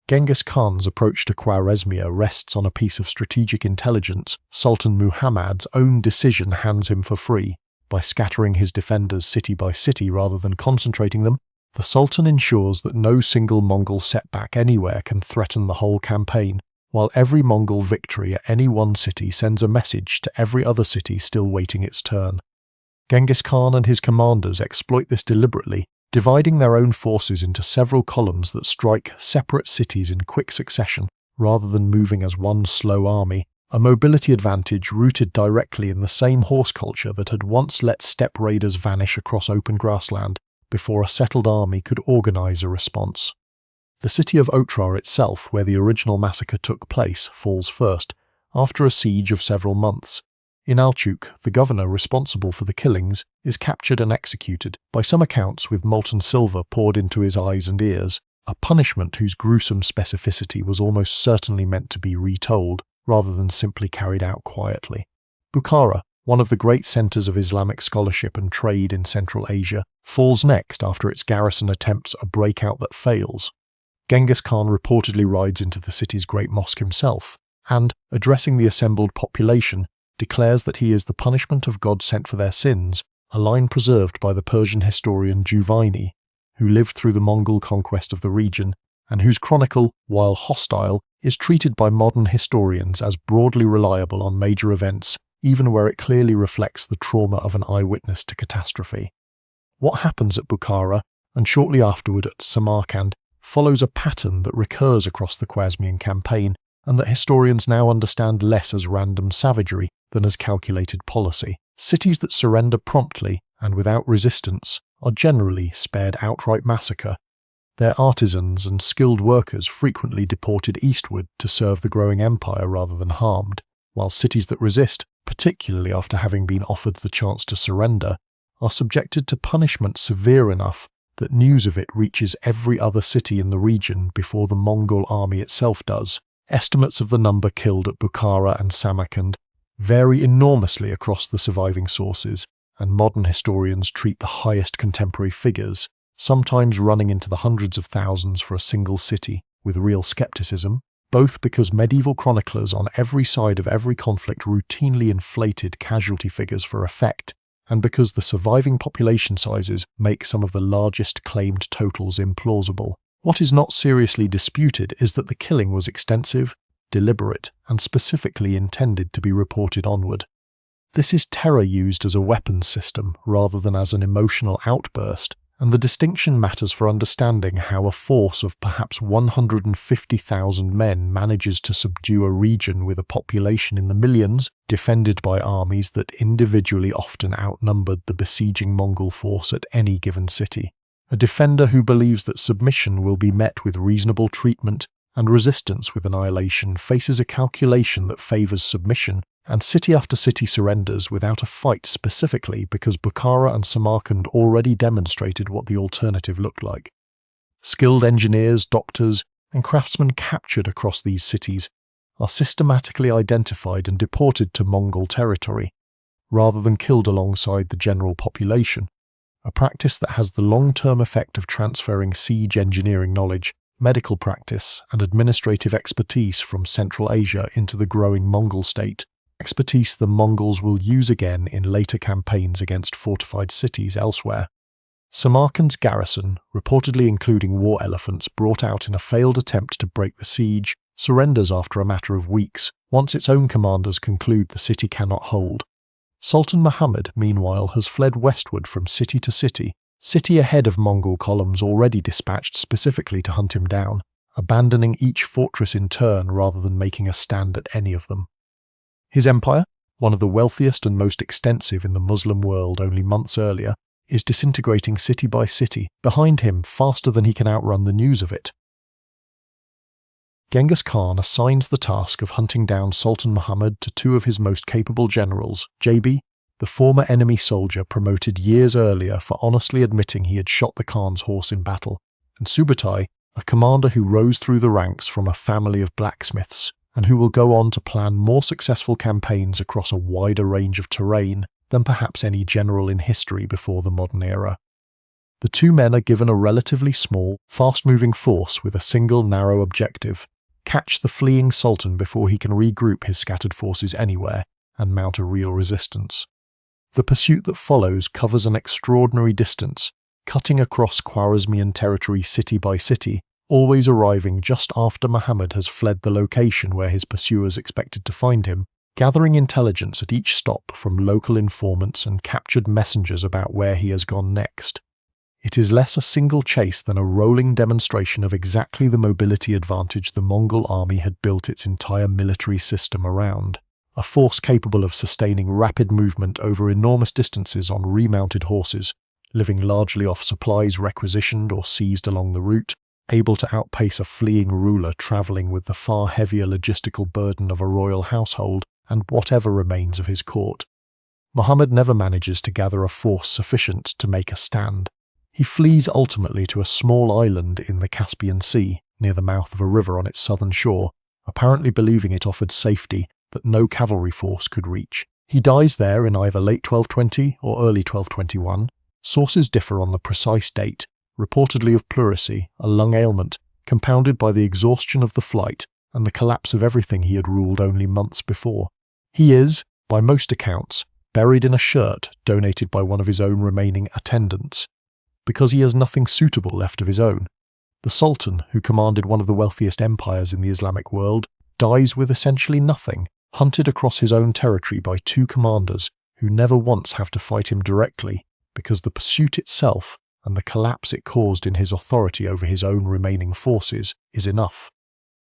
Genghis Khan's approach to Khwarezmia rests on a piece of strategic intelligence Sultan Muhammad's own decision hands him for free. By scattering his defenders city by city rather than concentrating them, the Sultan ensures that no single Mongol setback anywhere can threaten the whole campaign, while every Mongol victory at any one city sends a message to every other city still waiting its turn. Genghis Khan and his commanders exploit this deliberately, dividing their own forces into several columns that strike separate cities in quick succession, rather than moving as one slow army, a mobility advantage rooted directly in the same horse culture that had once let steppe raiders vanish across open grassland before a settled army could organize a response. The city of Otrar itself, where the original massacre took place, falls first, after a siege of several months. Inalchuk, the governor responsible for the killings, is captured and executed, by some accounts with molten silver poured into his eyes and ears, a punishment whose gruesome specificity was almost certainly meant to be retold, rather than simply carried out quietly. Bukhara, one of the great centers of Islamic scholarship and trade in Central Asia, falls next after its garrison attempts a breakout that fails. Genghis Khan reportedly rides into the city's great mosque himself, and, addressing the assembled population, declares that he is the punishment of God sent for their sins, a line preserved by the Persian historian Juvaini, who lived through the Mongol conquest of the region, and whose chronicle, while hostile, is treated by modern historians as broadly reliable on major events, even where it clearly reflects the trauma of an eyewitness to catastrophe. What happens at Bukhara, and shortly afterward at Samarkand, follows a pattern that recurs across the Khwarezmian campaign, and that historians now understand less as random savagery than as calculated policy. Cities that surrender promptly and without resistance are generally spared outright massacre, their artisans and skilled workers frequently deported eastward to serve the growing empire rather than harmed, while cities that resist, particularly after having been offered the chance to surrender, are subjected to punishment severe enough that news of it reaches every other city in the region before the Mongol army itself does. Estimates of the number killed at Bukhara and Samarkand vary enormously across the surviving sources, and modern historians treat the highest contemporary figures, sometimes running into the hundreds of thousands for a single city, with real skepticism, both because medieval chroniclers on every side of every conflict routinely inflated casualty figures for effect, and because the surviving population sizes make some of the largest claimed totals implausible. What is not seriously disputed is that the killing was extensive, deliberate, and specifically intended to be reported onward. This is terror used as a weapons system rather than as an emotional outburst, and the distinction matters for understanding how a force of perhaps 150,000 men manages to subdue a region with a population in the millions, defended by armies that individually often outnumbered the besieging Mongol force at any given city. A defender who believes that submission will be met with reasonable treatment and resistance with annihilation faces a calculation that favors submission, and city after city surrenders without a fight specifically because Bukhara and Samarkand already demonstrated what the alternative looked like. Skilled engineers, doctors, and craftsmen captured across these cities are systematically identified and deported to Mongol territory, rather than killed alongside the general population, a practice that has the long-term effect of transferring siege engineering knowledge, medical practice, and administrative expertise from Central Asia into the growing Mongol state, expertise the Mongols will use again in later campaigns against fortified cities elsewhere. Samarkand's garrison, reportedly including war elephants brought out in a failed attempt to break the siege, surrenders after a matter of weeks, once its own commanders conclude the city cannot hold. Sultan Muhammad, meanwhile, has fled westward from city to city ahead of Mongol columns already dispatched specifically to hunt him down, abandoning each fortress in turn rather than making a stand at any of them. His empire, one of the wealthiest and most extensive in the Muslim world only months earlier, is disintegrating city by city, behind him faster than he can outrun the news of it. Genghis Khan assigns the task of hunting down Sultan Muhammad to two of his most capable generals, Jabi, the former enemy soldier promoted years earlier for honestly admitting he had shot the Khan's horse in battle, and Subutai, a commander who rose through the ranks from a family of blacksmiths, and who will go on to plan more successful campaigns across a wider range of terrain than perhaps any general in history before the modern era. The two men are given a relatively small, fast-moving force with a single narrow objective: catch the fleeing sultan before he can regroup his scattered forces anywhere and mount a real resistance. The pursuit that follows covers an extraordinary distance, cutting across Khwarezmian territory city by city, always arriving just after Muhammad has fled the location where his pursuers expected to find him, gathering intelligence at each stop from local informants and captured messengers about where he has gone next. It is less a single chase than a rolling demonstration of exactly the mobility advantage the Mongol army had built its entire military system around. A force capable of sustaining rapid movement over enormous distances on remounted horses, living largely off supplies requisitioned or seized along the route, able to outpace a fleeing ruler travelling with the far heavier logistical burden of a royal household, and whatever remains of his court. Muhammad never manages to gather a force sufficient to make a stand. He flees ultimately to a small island in the Caspian Sea, near the mouth of a river on its southern shore, apparently believing it offered safety that no cavalry force could reach. He dies there in either late 1220 or early 1221. Sources differ on the precise date, reportedly of pleurisy, a lung ailment, compounded by the exhaustion of the flight and the collapse of everything he had ruled only months before. He is, by most accounts, buried in a shirt donated by one of his own remaining attendants, because he has nothing suitable left of his own. The Sultan, who commanded one of the wealthiest empires in the Islamic world, dies with essentially nothing, hunted across his own territory by two commanders who never once have to fight him directly, because the pursuit itself and the collapse it caused in his authority over his own remaining forces is enough.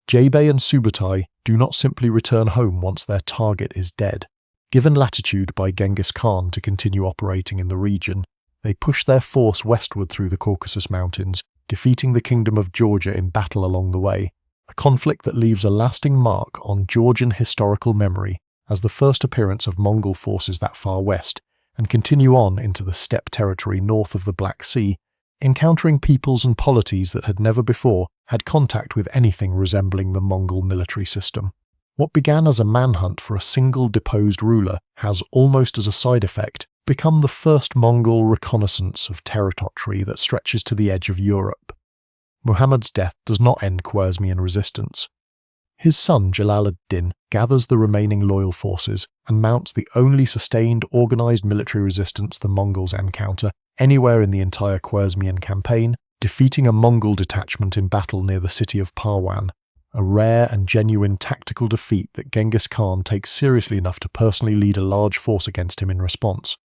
Jebe and Subutai do not simply return home once their target is dead. Given latitude by Genghis Khan to continue operating in the region, they push their force westward through the Caucasus Mountains, defeating the Kingdom of Georgia in battle along the way, a conflict that leaves a lasting mark on Georgian historical memory as the first appearance of Mongol forces that far west, and continue on into the steppe territory north of the Black Sea, encountering peoples and polities that had never before had contact with anything resembling the Mongol military system. What began as a manhunt for a single deposed ruler has, almost as a side effect, become the first Mongol reconnaissance of territory that stretches to the edge of Europe. Muhammad's death does not end Khwarezmian resistance. His son Jalal ad-Din gathers the remaining loyal forces and mounts the only sustained organised military resistance the Mongols encounter anywhere in the entire Khwarezmian campaign, defeating a Mongol detachment in battle near the city of Parwan, a rare and genuine tactical defeat that Genghis Khan takes seriously enough to personally lead a large force against him in response.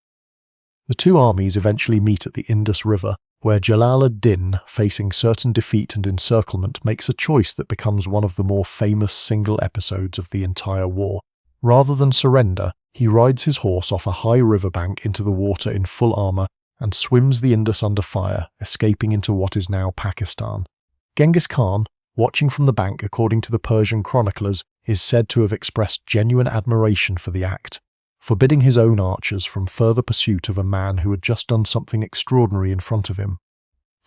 The two armies eventually meet at the Indus River, where Jalal ad-Din, facing certain defeat and encirclement, makes a choice that becomes one of the more famous single episodes of the entire war. Rather than surrender, he rides his horse off a high riverbank into the water in full armour and swims the Indus under fire, escaping into what is now Pakistan. Genghis Khan, watching from the bank according to the Persian chroniclers, is said to have expressed genuine admiration for the act, forbidding his own archers from further pursuit of a man who had just done something extraordinary in front of him.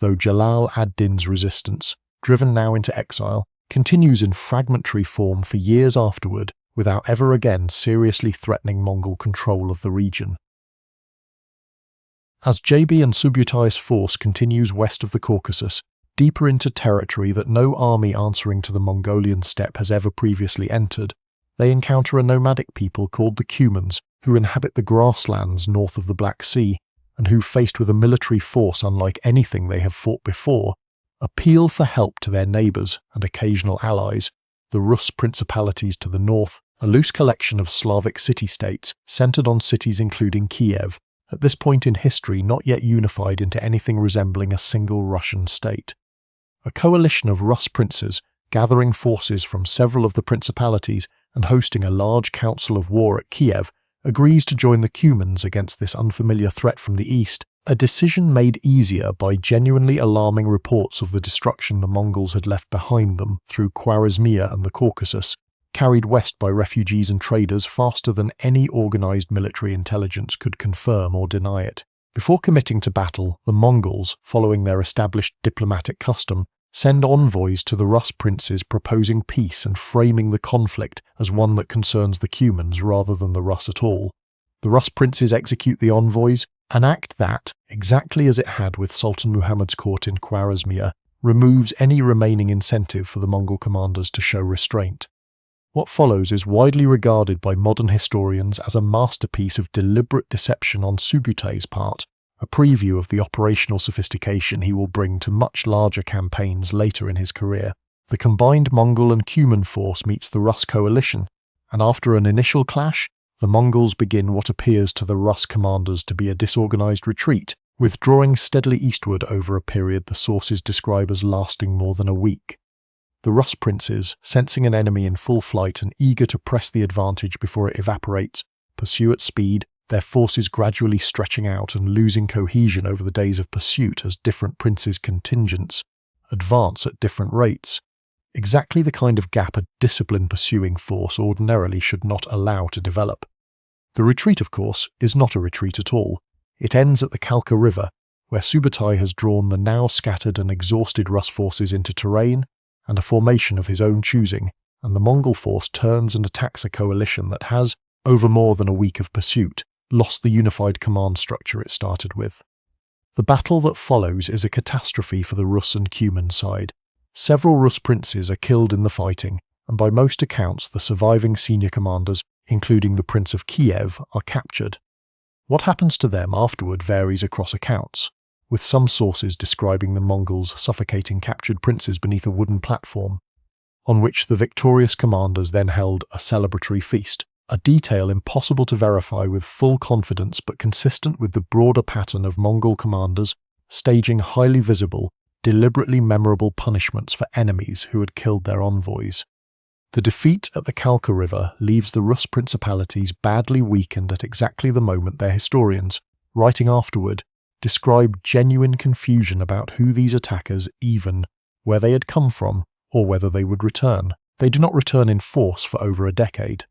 Though Jalal ad-Din's resistance, driven now into exile, continues in fragmentary form for years afterward without ever again seriously threatening Mongol control of the region. As Jebe and Subutai's force continues west of the Caucasus, deeper into territory that no army answering to the Mongolian steppe has ever previously entered, they encounter a nomadic people called the Cumans, who inhabit the grasslands north of the Black Sea, and who, faced with a military force unlike anything they have fought before, appeal for help to their neighbours and occasional allies, the Rus principalities to the north, a loose collection of Slavic city-states centred on cities including Kiev, at this point in history not yet unified into anything resembling a single Russian state. A coalition of Rus princes, gathering forces from several of the principalities and hosting a large council of war at Kiev, agrees to join the Cumans against this unfamiliar threat from the east, a decision made easier by genuinely alarming reports of the destruction the Mongols had left behind them through Khwarezmia and the Caucasus, carried west by refugees and traders faster than any organised military intelligence could confirm or deny it. Before committing to battle, the Mongols, following their established diplomatic custom, send envoys to the Rus princes proposing peace and framing the conflict as one that concerns the Cumans rather than the Rus at all. The Rus princes execute the envoys, an act that, exactly as it had with Sultan Muhammad's court in Khwarezmia, removes any remaining incentive for the Mongol commanders to show restraint. What follows is widely regarded by modern historians as a masterpiece of deliberate deception on Subutai's part, a preview of the operational sophistication he will bring to much larger campaigns later in his career. The combined Mongol and Cuman force meets the Rus coalition, and after an initial clash, the Mongols begin what appears to the Rus commanders to be a disorganised retreat, withdrawing steadily eastward over a period the sources describe as lasting more than a week. The Rus princes, sensing an enemy in full flight and eager to press the advantage before it evaporates, pursue at speed, their forces gradually stretching out and losing cohesion over the days of pursuit as different princes' contingents advance at different rates. exactly the kind of gap a discipline-pursuing force ordinarily should not allow to develop. The retreat, of course, is not a retreat at all. It ends at the Khalkha River, where Subutai has drawn the now scattered and exhausted Rus forces into terrain and a formation of his own choosing, and the Mongol force turns and attacks a coalition that has, over more than a week of pursuit, lost the unified command structure it started with. The battle that follows is a catastrophe for the Rus and Cuman side. Several Rus princes are killed in the fighting, and by most accounts the surviving senior commanders, including the Prince of Kiev, are captured. What happens to them afterward varies across accounts, with some sources describing the Mongols suffocating captured princes beneath a wooden platform, on which the victorious commanders then held a celebratory feast, a detail impossible to verify with full confidence but consistent with the broader pattern of Mongol commanders staging highly visible, deliberately memorable punishments for enemies who had killed their envoys. The defeat at the Khalkha River leaves the Rus principalities badly weakened at exactly the moment their historians, writing afterward, describe genuine confusion about who these attackers even, where they had come from, or whether they would return. They do not return in force for over a decade.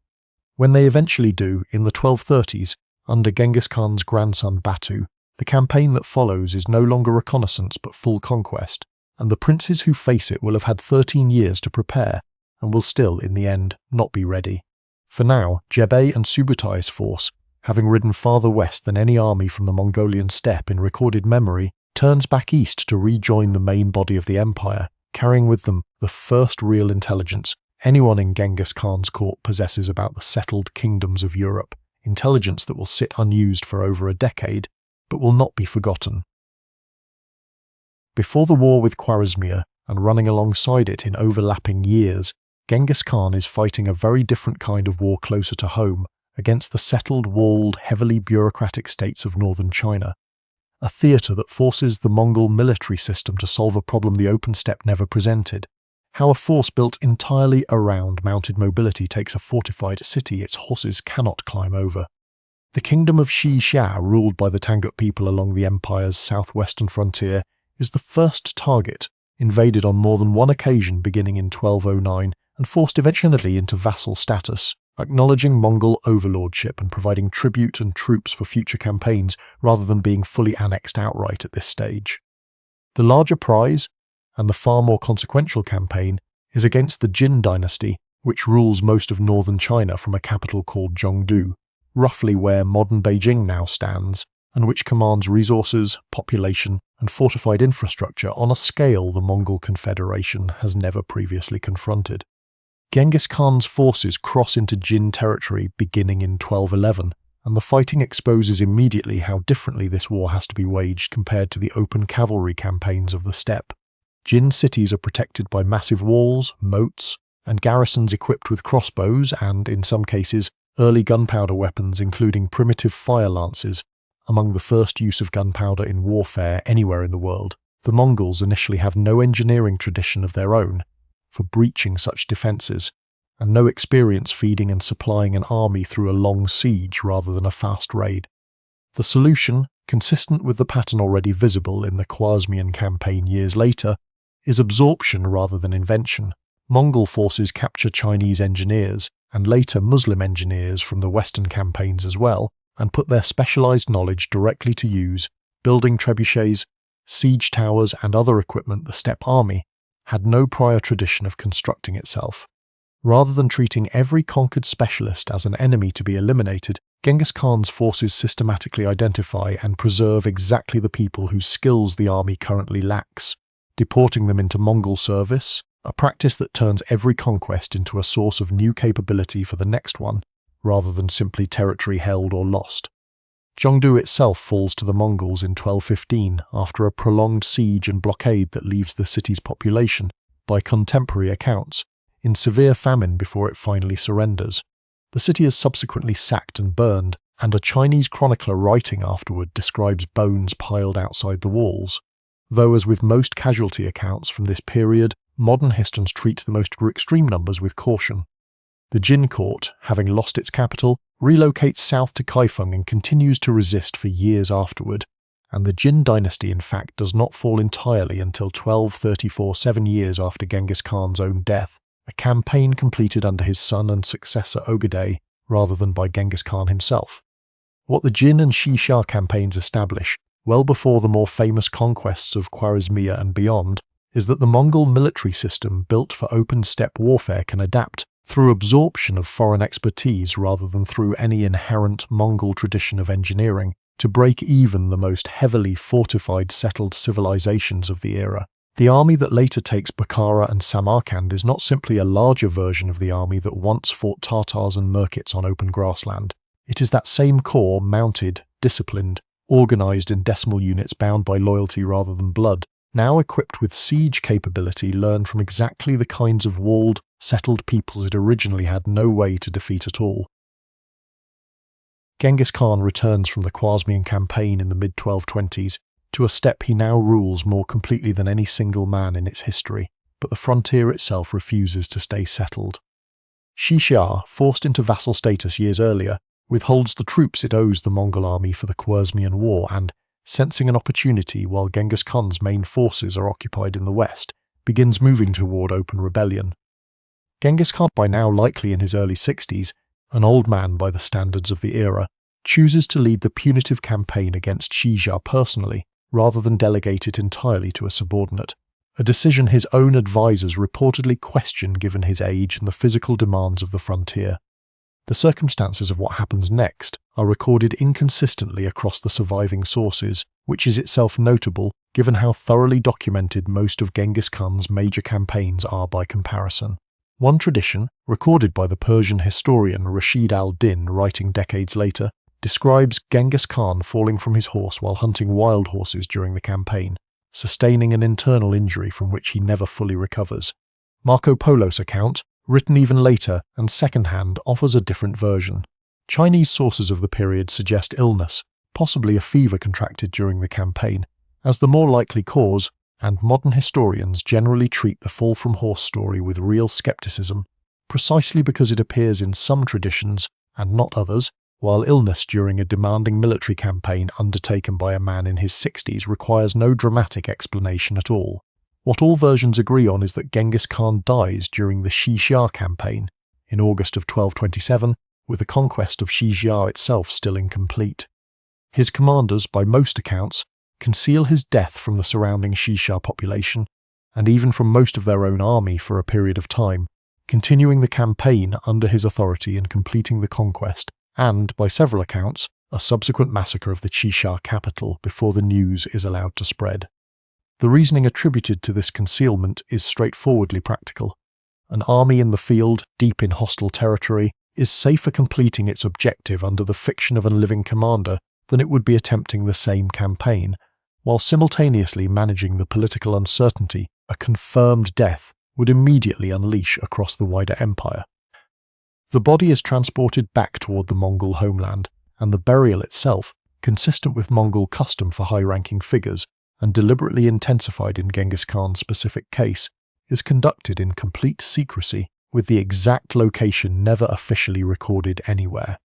When they eventually do, in the 1230s, under Genghis Khan's grandson Batu, the campaign that follows is no longer reconnaissance but full conquest, and the princes who face it will have had 13 years to prepare, and will still, in the end, not be ready. For now, Jebei and Subutai's force, having ridden farther west than any army from the Mongolian steppe in recorded memory, turns back east to rejoin the main body of the empire, carrying with them the first real intelligence anyone in Genghis Khan's court possesses about the settled kingdoms of Europe, intelligence that will sit unused for over a decade, but will not be forgotten. Before the war with Khwarezmia, and running alongside it in overlapping years, Genghis Khan is fighting a very different kind of war closer to home, against the settled, walled, heavily bureaucratic states of northern China. A theatre that forces the Mongol military system to solve a problem the open steppe never presented. How a force built entirely around mounted mobility takes a fortified city its horses cannot climb over. The kingdom of Xi Xia, ruled by the Tangut people along the empire's southwestern frontier, is the first target, invaded on more than one occasion beginning in 1209 and forced eventually into vassal status, acknowledging Mongol overlordship and providing tribute and troops for future campaigns rather than being fully annexed outright at this stage. The larger prize, and the far more consequential campaign, is against the Jin dynasty, which rules most of northern China from a capital called Zhongdu, roughly where modern Beijing now stands, and which commands resources, population, and fortified infrastructure on a scale the Mongol Confederation has never previously confronted. Genghis Khan's forces cross into Jin territory beginning in 1211, and the fighting exposes immediately how differently this war has to be waged compared to the open cavalry campaigns of the steppe. Jin cities are protected by massive walls, moats, and garrisons equipped with crossbows and, in some cases, early gunpowder weapons including primitive fire lances, among the first use of gunpowder in warfare anywhere in the world. The Mongols initially have no engineering tradition of their own for breaching such defences, and no experience feeding and supplying an army through a long siege rather than a fast raid. The solution, consistent with the pattern already visible in the Khwarezmian campaign years later, is absorption rather than invention. Mongol forces capture Chinese engineers, and later Muslim engineers from the Western campaigns as well, and put their specialized knowledge directly to use, building trebuchets, siege towers and other equipment the steppe army had no prior tradition of constructing itself. Rather than treating every conquered specialist as an enemy to be eliminated, Genghis Khan's forces systematically identify and preserve exactly the people whose skills the army currently lacks, deporting them into Mongol service, a practice that turns every conquest into a source of new capability for the next one, rather than simply territory held or lost. Zhongdu itself falls to the Mongols in 1215 after a prolonged siege and blockade that leaves the city's population, by contemporary accounts, in severe famine before it finally surrenders. The city is subsequently sacked and burned, and a Chinese chronicler writing afterward describes bones piled outside the walls. Though, as with most casualty accounts from this period, modern historians treat the most extreme numbers with caution. The Jin court, having lost its capital, relocates south to Kaifeng and continues to resist for years afterward, and the Jin dynasty in fact does not fall entirely until 1234, 7 years after Genghis Khan's own death, a campaign completed under his son and successor Ogedei rather than by Genghis Khan himself. What the Jin and Xi Xia campaigns establish, well before the more famous conquests of Khwarezmia and beyond, is that the Mongol military system built for open steppe warfare can adapt through absorption of foreign expertise rather than through any inherent Mongol tradition of engineering, to break even the most heavily fortified settled civilizations of the era. The army that later takes Bukhara and Samarkand is not simply a larger version of the army that once fought Tartars and Merkits on open grassland. It is that same core, mounted, disciplined, organized in decimal units bound by loyalty rather than blood, now equipped with siege capability learned from exactly the kinds of walled, settled peoples it originally had no way to defeat at all. Genghis Khan returns from the Khwarezmian campaign in the mid-1220s to a steppe he now rules more completely than any single man in its history, but the frontier itself refuses to stay settled. Xi Xia, forced into vassal status years earlier, withholds the troops it owes the Mongol army for the Khwarezmian War and, sensing an opportunity while Genghis Khan's main forces are occupied in the west, begins moving toward open rebellion. Genghis Khan, by now likely in his early 60s, an old man by the standards of the era, chooses to lead the punitive campaign against Xi Xia personally, rather than delegate it entirely to a subordinate, a decision his own advisors reportedly question given his age and the physical demands of the frontier. The circumstances of what happens next are recorded inconsistently across the surviving sources, which is itself notable given how thoroughly documented most of Genghis Khan's major campaigns are by comparison. One tradition, recorded by the Persian historian Rashid al-Din writing decades later, describes Genghis Khan falling from his horse while hunting wild horses during the campaign, sustaining an internal injury from which he never fully recovers. Marco Polo's account, written even later and second-hand, offers a different version. Chinese sources of the period suggest illness, possibly a fever contracted during the campaign, as the more likely cause, and modern historians generally treat the fall from horse story with real skepticism, precisely because it appears in some traditions and not others, while illness during a demanding military campaign undertaken by a man in his 60s requires no dramatic explanation at all. What all versions agree on is that Genghis Khan dies during the Xi Xia campaign in August of 1227, with the conquest of Xi Xia itself still incomplete. His commanders, by most accounts, conceal his death from the surrounding Xi Xia population, and even from most of their own army for a period of time, continuing the campaign under his authority and completing the conquest, and, by several accounts, a subsequent massacre of the Xi Xia capital before the news is allowed to spread. The reasoning attributed to this concealment is straightforwardly practical. An army in the field, deep in hostile territory, is safer completing its objective under the fiction of a living commander than it would be attempting the same campaign, while simultaneously managing the political uncertainty a confirmed death would immediately unleash across the wider empire. The body is transported back toward the Mongol homeland, and the burial itself, consistent with Mongol custom for high-ranking figures, and deliberately intensified in Genghis Khan's specific case, is conducted in complete secrecy, with the exact location never officially recorded anywhere.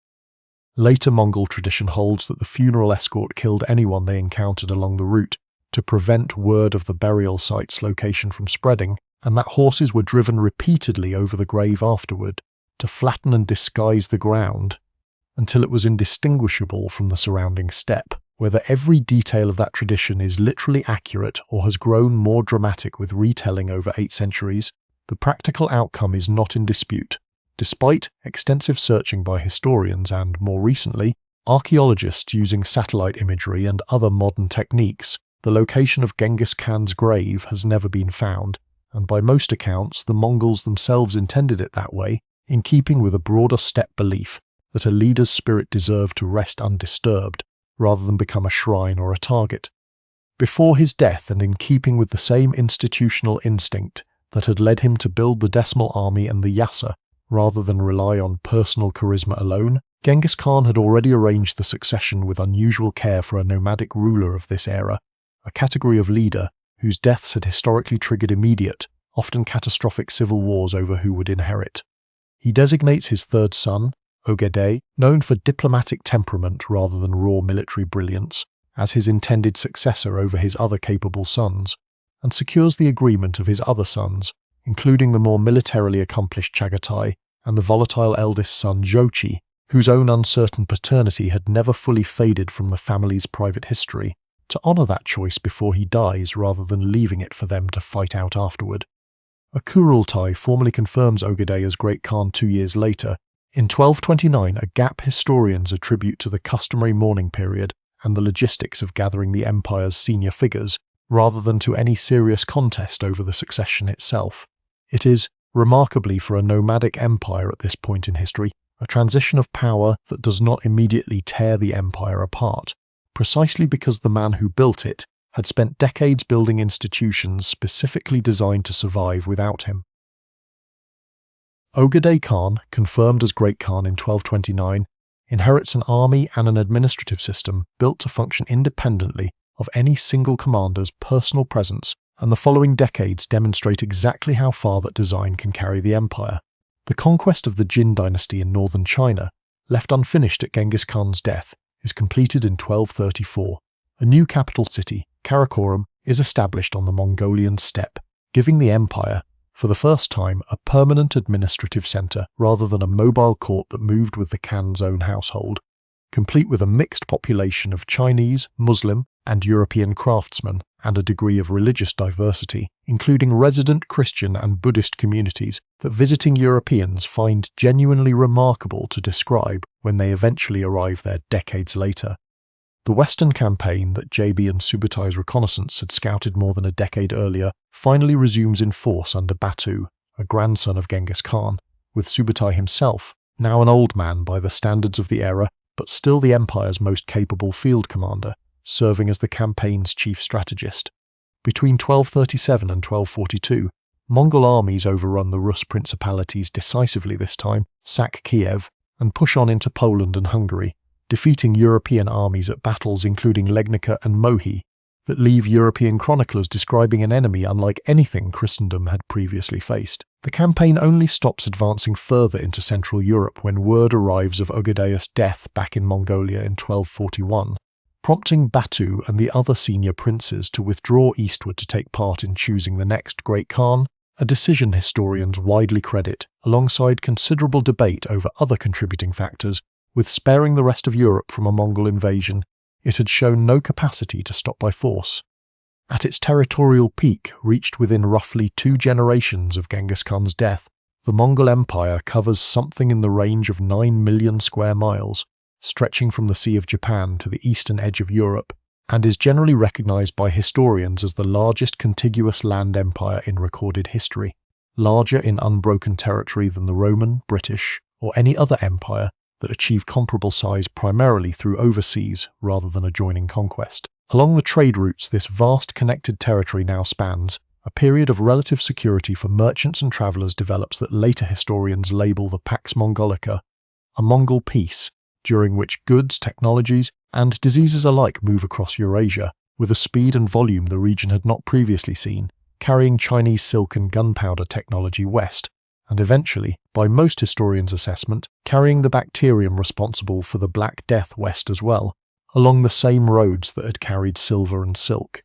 Later Mongol tradition holds that the funeral escort killed anyone they encountered along the route to prevent word of the burial site's location from spreading, and that horses were driven repeatedly over the grave afterward to flatten and disguise the ground until it was indistinguishable from the surrounding steppe. Whether every detail of that tradition is literally accurate or has grown more dramatic with retelling over 8 centuries, the practical outcome is not in dispute. Despite extensive searching by historians and, more recently, archaeologists using satellite imagery and other modern techniques, the location of Genghis Khan's grave has never been found, and by most accounts the Mongols themselves intended it that way, in keeping with a broader steppe belief that a leader's spirit deserved to rest undisturbed, rather than become a shrine or a target. Before his death, and in keeping with the same institutional instinct that had led him to build the decimal army and the Yassa, rather than rely on personal charisma alone, Genghis Khan had already arranged the succession with unusual care for a nomadic ruler of this era, a category of leader whose deaths had historically triggered immediate, often catastrophic civil wars over who would inherit. He designates his third son, Ogedei, known for diplomatic temperament rather than raw military brilliance, as his intended successor over his other capable sons, and secures the agreement of his other sons, including the more militarily accomplished Chagatai and the volatile eldest son Jochi, whose own uncertain paternity had never fully faded from the family's private history, to honour that choice before he dies rather than leaving it for them to fight out afterward. A Kurultai formally confirms Ogedei as Great Khan 2 years later. In 1229, a gap historians attribute to the customary mourning period and the logistics of gathering the empire's senior figures, rather than to any serious contest over the succession itself. It is, remarkably for a nomadic empire at this point in history, a transition of power that does not immediately tear the empire apart, precisely because the man who built it had spent decades building institutions specifically designed to survive without him. Ogedei Khan, confirmed as Great Khan in 1229, inherits an army and an administrative system built to function independently of any single commander's personal presence, and the following decades demonstrate exactly how far that design can carry the empire. The conquest of the Jin dynasty in northern China, left unfinished at Genghis Khan's death, is completed in 1234. A new capital city, Karakorum, is established on the Mongolian steppe, giving the empire, for the first time, a permanent administrative centre rather than a mobile court that moved with the Khan's own household, complete with a mixed population of Chinese, Muslim, and European craftsmen, and a degree of religious diversity, including resident Christian and Buddhist communities that visiting Europeans find genuinely remarkable to describe when they eventually arrive there decades later. The Western campaign that JB and Subutai's reconnaissance had scouted more than a decade earlier finally resumes in force under Batu, a grandson of Genghis Khan, with Subutai himself, now an old man by the standards of the era, but still the empire's most capable field commander, serving as the campaign's chief strategist. Between 1237 and 1242, Mongol armies overrun the Rus principalities decisively this time, sack Kiev, and push on into Poland and Hungary, defeating European armies at battles including Legnica and Mohi, that leave European chroniclers describing an enemy unlike anything Christendom had previously faced. The campaign only stops advancing further into Central Europe when word arrives of Ogedei's death back in Mongolia in 1241, prompting Batu and the other senior princes to withdraw eastward to take part in choosing the next Great Khan, a decision historians widely credit, alongside considerable debate over other contributing factors, with sparing the rest of Europe from a Mongol invasion. It had shown no capacity to stop by force. At its territorial peak, reached within roughly 2 generations of Genghis Khan's death, the Mongol Empire covers something in the range of 9 million square miles, stretching from the Sea of Japan to the eastern edge of Europe, and is generally recognized by historians as the largest contiguous land empire in recorded history, larger in unbroken territory than the Roman, British, or any other empire that achieved comparable size primarily through overseas rather than adjoining conquest. Along the trade routes this vast connected territory now spans, a period of relative security for merchants and travellers develops that later historians label the Pax Mongolica, a Mongol peace, during which goods, technologies, and diseases alike move across Eurasia, with a speed and volume the region had not previously seen, carrying Chinese silk and gunpowder technology west, and eventually, by most historians' assessment, carrying the bacterium responsible for the Black Death west as well, along the same roads that had carried silver and silk.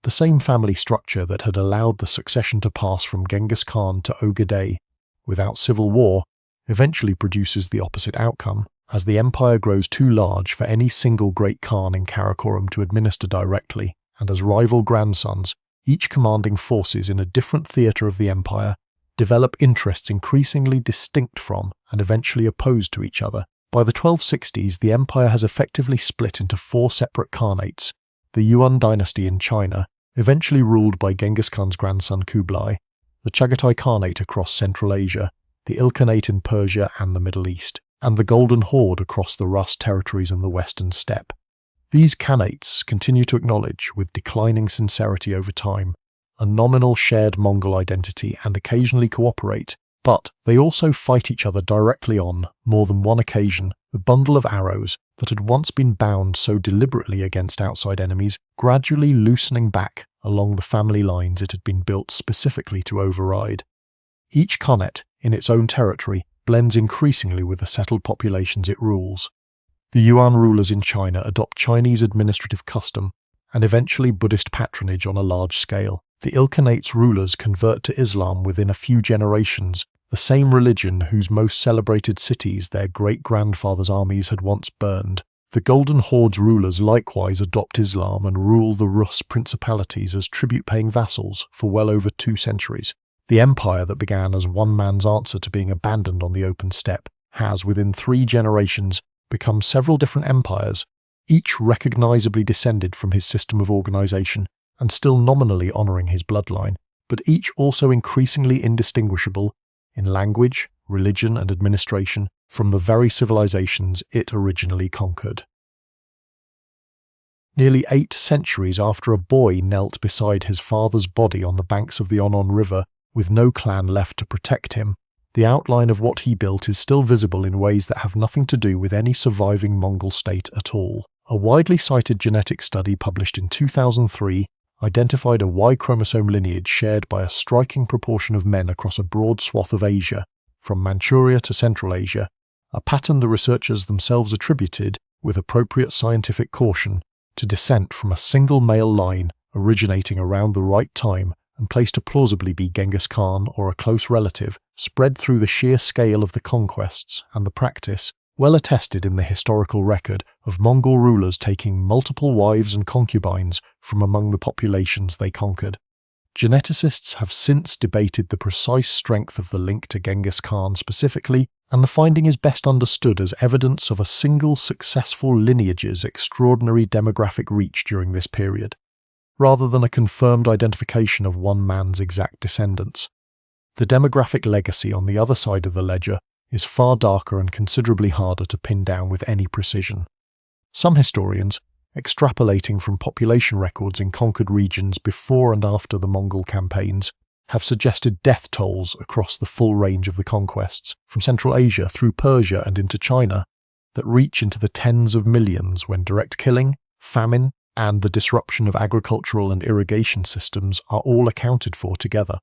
The same family structure that had allowed the succession to pass from Genghis Khan to Ogedei, without civil war, eventually produces the opposite outcome, as the empire grows too large for any single Great Khan in Karakorum to administer directly, and as rival grandsons, each commanding forces in a different theatre of the empire, develop interests increasingly distinct from and eventually opposed to each other. By the 1260s, the empire has effectively split into 4 separate khanates: the Yuan dynasty in China, eventually ruled by Genghis Khan's grandson Kublai, the Chagatai Khanate across Central Asia, the Ilkhanate in Persia and the Middle East, and the Golden Horde across the Rus territories and the Western Steppe. These khanates continue to acknowledge, with declining sincerity over time, a nominal shared Mongol identity and occasionally cooperate, but they also fight each other directly on, more than one occasion, the bundle of arrows that had once been bound so deliberately against outside enemies, gradually loosening back along the family lines it had been built specifically to override. Each khanate, in its own territory, blends increasingly with the settled populations it rules. The Yuan rulers in China adopt Chinese administrative custom and eventually Buddhist patronage on a large scale. The Ilkhanate's rulers convert to Islam within a few generations, the same religion whose most celebrated cities their great-grandfathers' armies had once burned. The Golden Horde's rulers likewise adopt Islam and rule the Rus principalities as tribute-paying vassals for well over 2 centuries. The empire that began as one man's answer to being abandoned on the open steppe has, within 3 generations, become several different empires, each recognizably descended from his system of organization and still nominally honoring his bloodline, but each also increasingly indistinguishable in language, religion, and administration from the very civilizations it originally conquered. Nearly 8 centuries after a boy knelt beside his father's body on the banks of the Onon River with no clan left to protect him, the outline of what he built is still visible in ways that have nothing to do with any surviving Mongol state at all. A widely cited genetic study published in 2003 identified a Y chromosome lineage shared by a striking proportion of men across a broad swath of Asia, from Manchuria to Central Asia, a pattern the researchers themselves attributed, with appropriate scientific caution, to descent from a single male line originating around the right time and placed to plausibly be Genghis Khan or a close relative, spread through the sheer scale of the conquests and the practice, well attested in the historical record, of Mongol rulers taking multiple wives and concubines from among the populations they conquered. Geneticists have since debated the precise strength of the link to Genghis Khan specifically, and the finding is best understood as evidence of a single successful lineage's extraordinary demographic reach during this period, rather than a confirmed identification of one man's exact descendants. The demographic legacy on the other side of the ledger is far darker and considerably harder to pin down with any precision. Some historians, extrapolating from population records in conquered regions before and after the Mongol campaigns, have suggested death tolls across the full range of the conquests, from Central Asia through Persia and into China, that reach into the tens of millions when direct killing, famine, and the disruption of agricultural and irrigation systems are all accounted for together.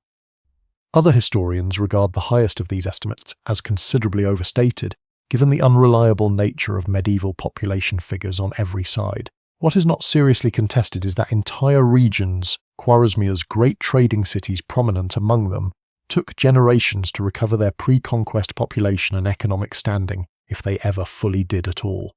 Other historians regard the highest of these estimates as considerably overstated, given the unreliable nature of medieval population figures on every side. What is not seriously contested is that entire regions, Khwarezmia's great trading cities prominent among them, took generations to recover their pre-conquest population and economic standing, if they ever fully did at all.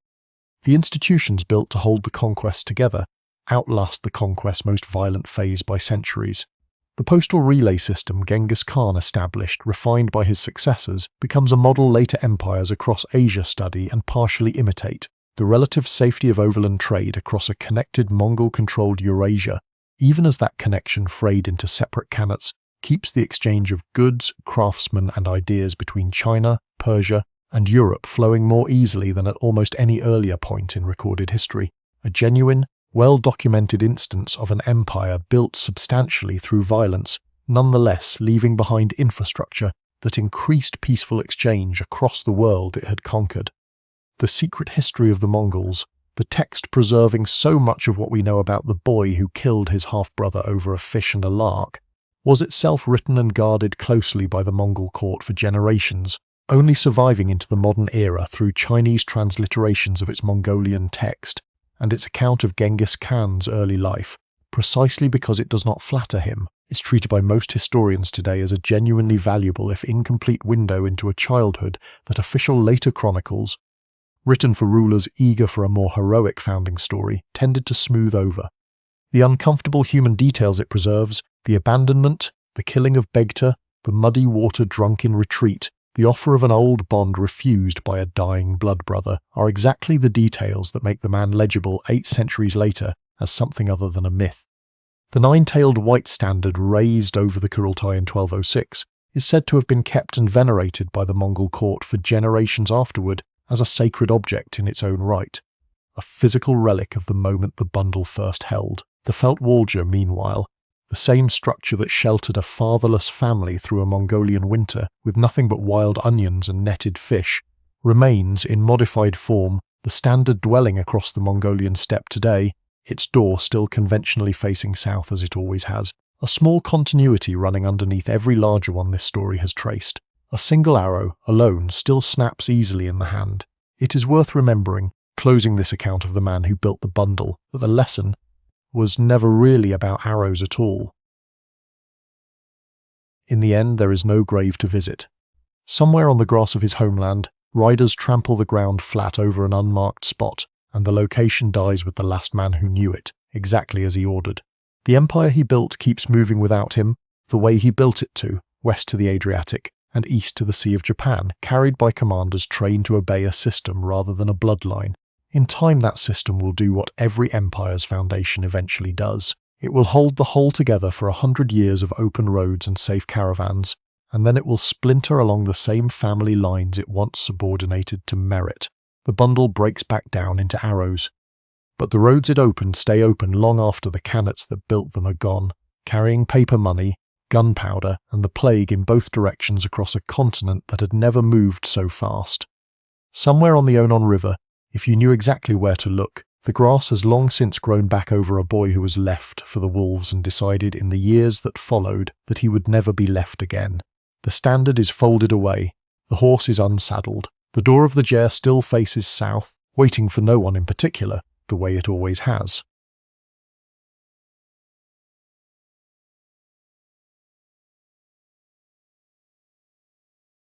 The institutions built to hold the conquest together outlast the conquest's most violent phase by centuries. The postal relay system Genghis Khan established, refined by his successors, becomes a model later empires across Asia study and partially imitate. The relative safety of overland trade across a connected Mongol-controlled Eurasia, even as that connection frayed into separate khanates, keeps the exchange of goods, craftsmen and ideas between China, Persia, and Europe flowing more easily than at almost any earlier point in recorded history. A genuine, well-documented instance of an empire built substantially through violence, nonetheless leaving behind infrastructure that increased peaceful exchange across the world it had conquered. The secret history of the Mongols, the text preserving so much of what we know about the boy who killed his half-brother over a fish and a lark, was itself written and guarded closely by the Mongol court for generations, only surviving into the modern era through Chinese transliterations of its Mongolian text and its account of Genghis Khan's early life, precisely because it does not flatter him, is treated by most historians today as a genuinely valuable if incomplete window into a childhood that official later chronicles, written for rulers eager for a more heroic founding story, tended to smooth over. The uncomfortable human details it preserves, the abandonment, the killing of Begta, the muddy water drunk in retreat, the offer of an old bond refused by a dying blood brother, are exactly the details that make the man legible 8 centuries later as something other than a myth. The 9-tailed white standard raised over the Kurultai in 1206 is said to have been kept and venerated by the Mongol court for generations afterward as a sacred object in its own right, a physical relic of the moment the bundle first held. The felt walja, meanwhile, the same structure that sheltered a fatherless family through a Mongolian winter with nothing but wild onions and netted fish, remains in modified form the standard dwelling across the Mongolian steppe today, its door still conventionally facing south as it always has, a small continuity running underneath every larger one this story has traced. A single arrow, alone, still snaps easily in the hand. It is worth remembering closing this account of the man who built the bundle that the lesson was never really about arrows at all. In the end, there is no grave to visit. Somewhere on the grass of his homeland, riders trample the ground flat over an unmarked spot, and the location dies with the last man who knew it, exactly as he ordered. The empire he built keeps moving without him, the way he built it to, west to the Adriatic, and east to the Sea of Japan, carried by commanders trained to obey a system rather than a bloodline. In time, that system will do what every empire's foundation eventually does. It will hold the whole together for 100 years of open roads and safe caravans, and then it will splinter along the same family lines it once subordinated to merit. The bundle breaks back down into arrows. But the roads it opened stay open long after the canates that built them are gone, carrying paper money, gunpowder, and the plague in both directions across a continent that had never moved so fast. Somewhere on the Onon River, if you knew exactly where to look, the grass has long since grown back over a boy who was left for the wolves and decided in the years that followed that he would never be left again. The standard is folded away, the horse is unsaddled, the door of the ger still faces south, waiting for no one in particular, the way it always has.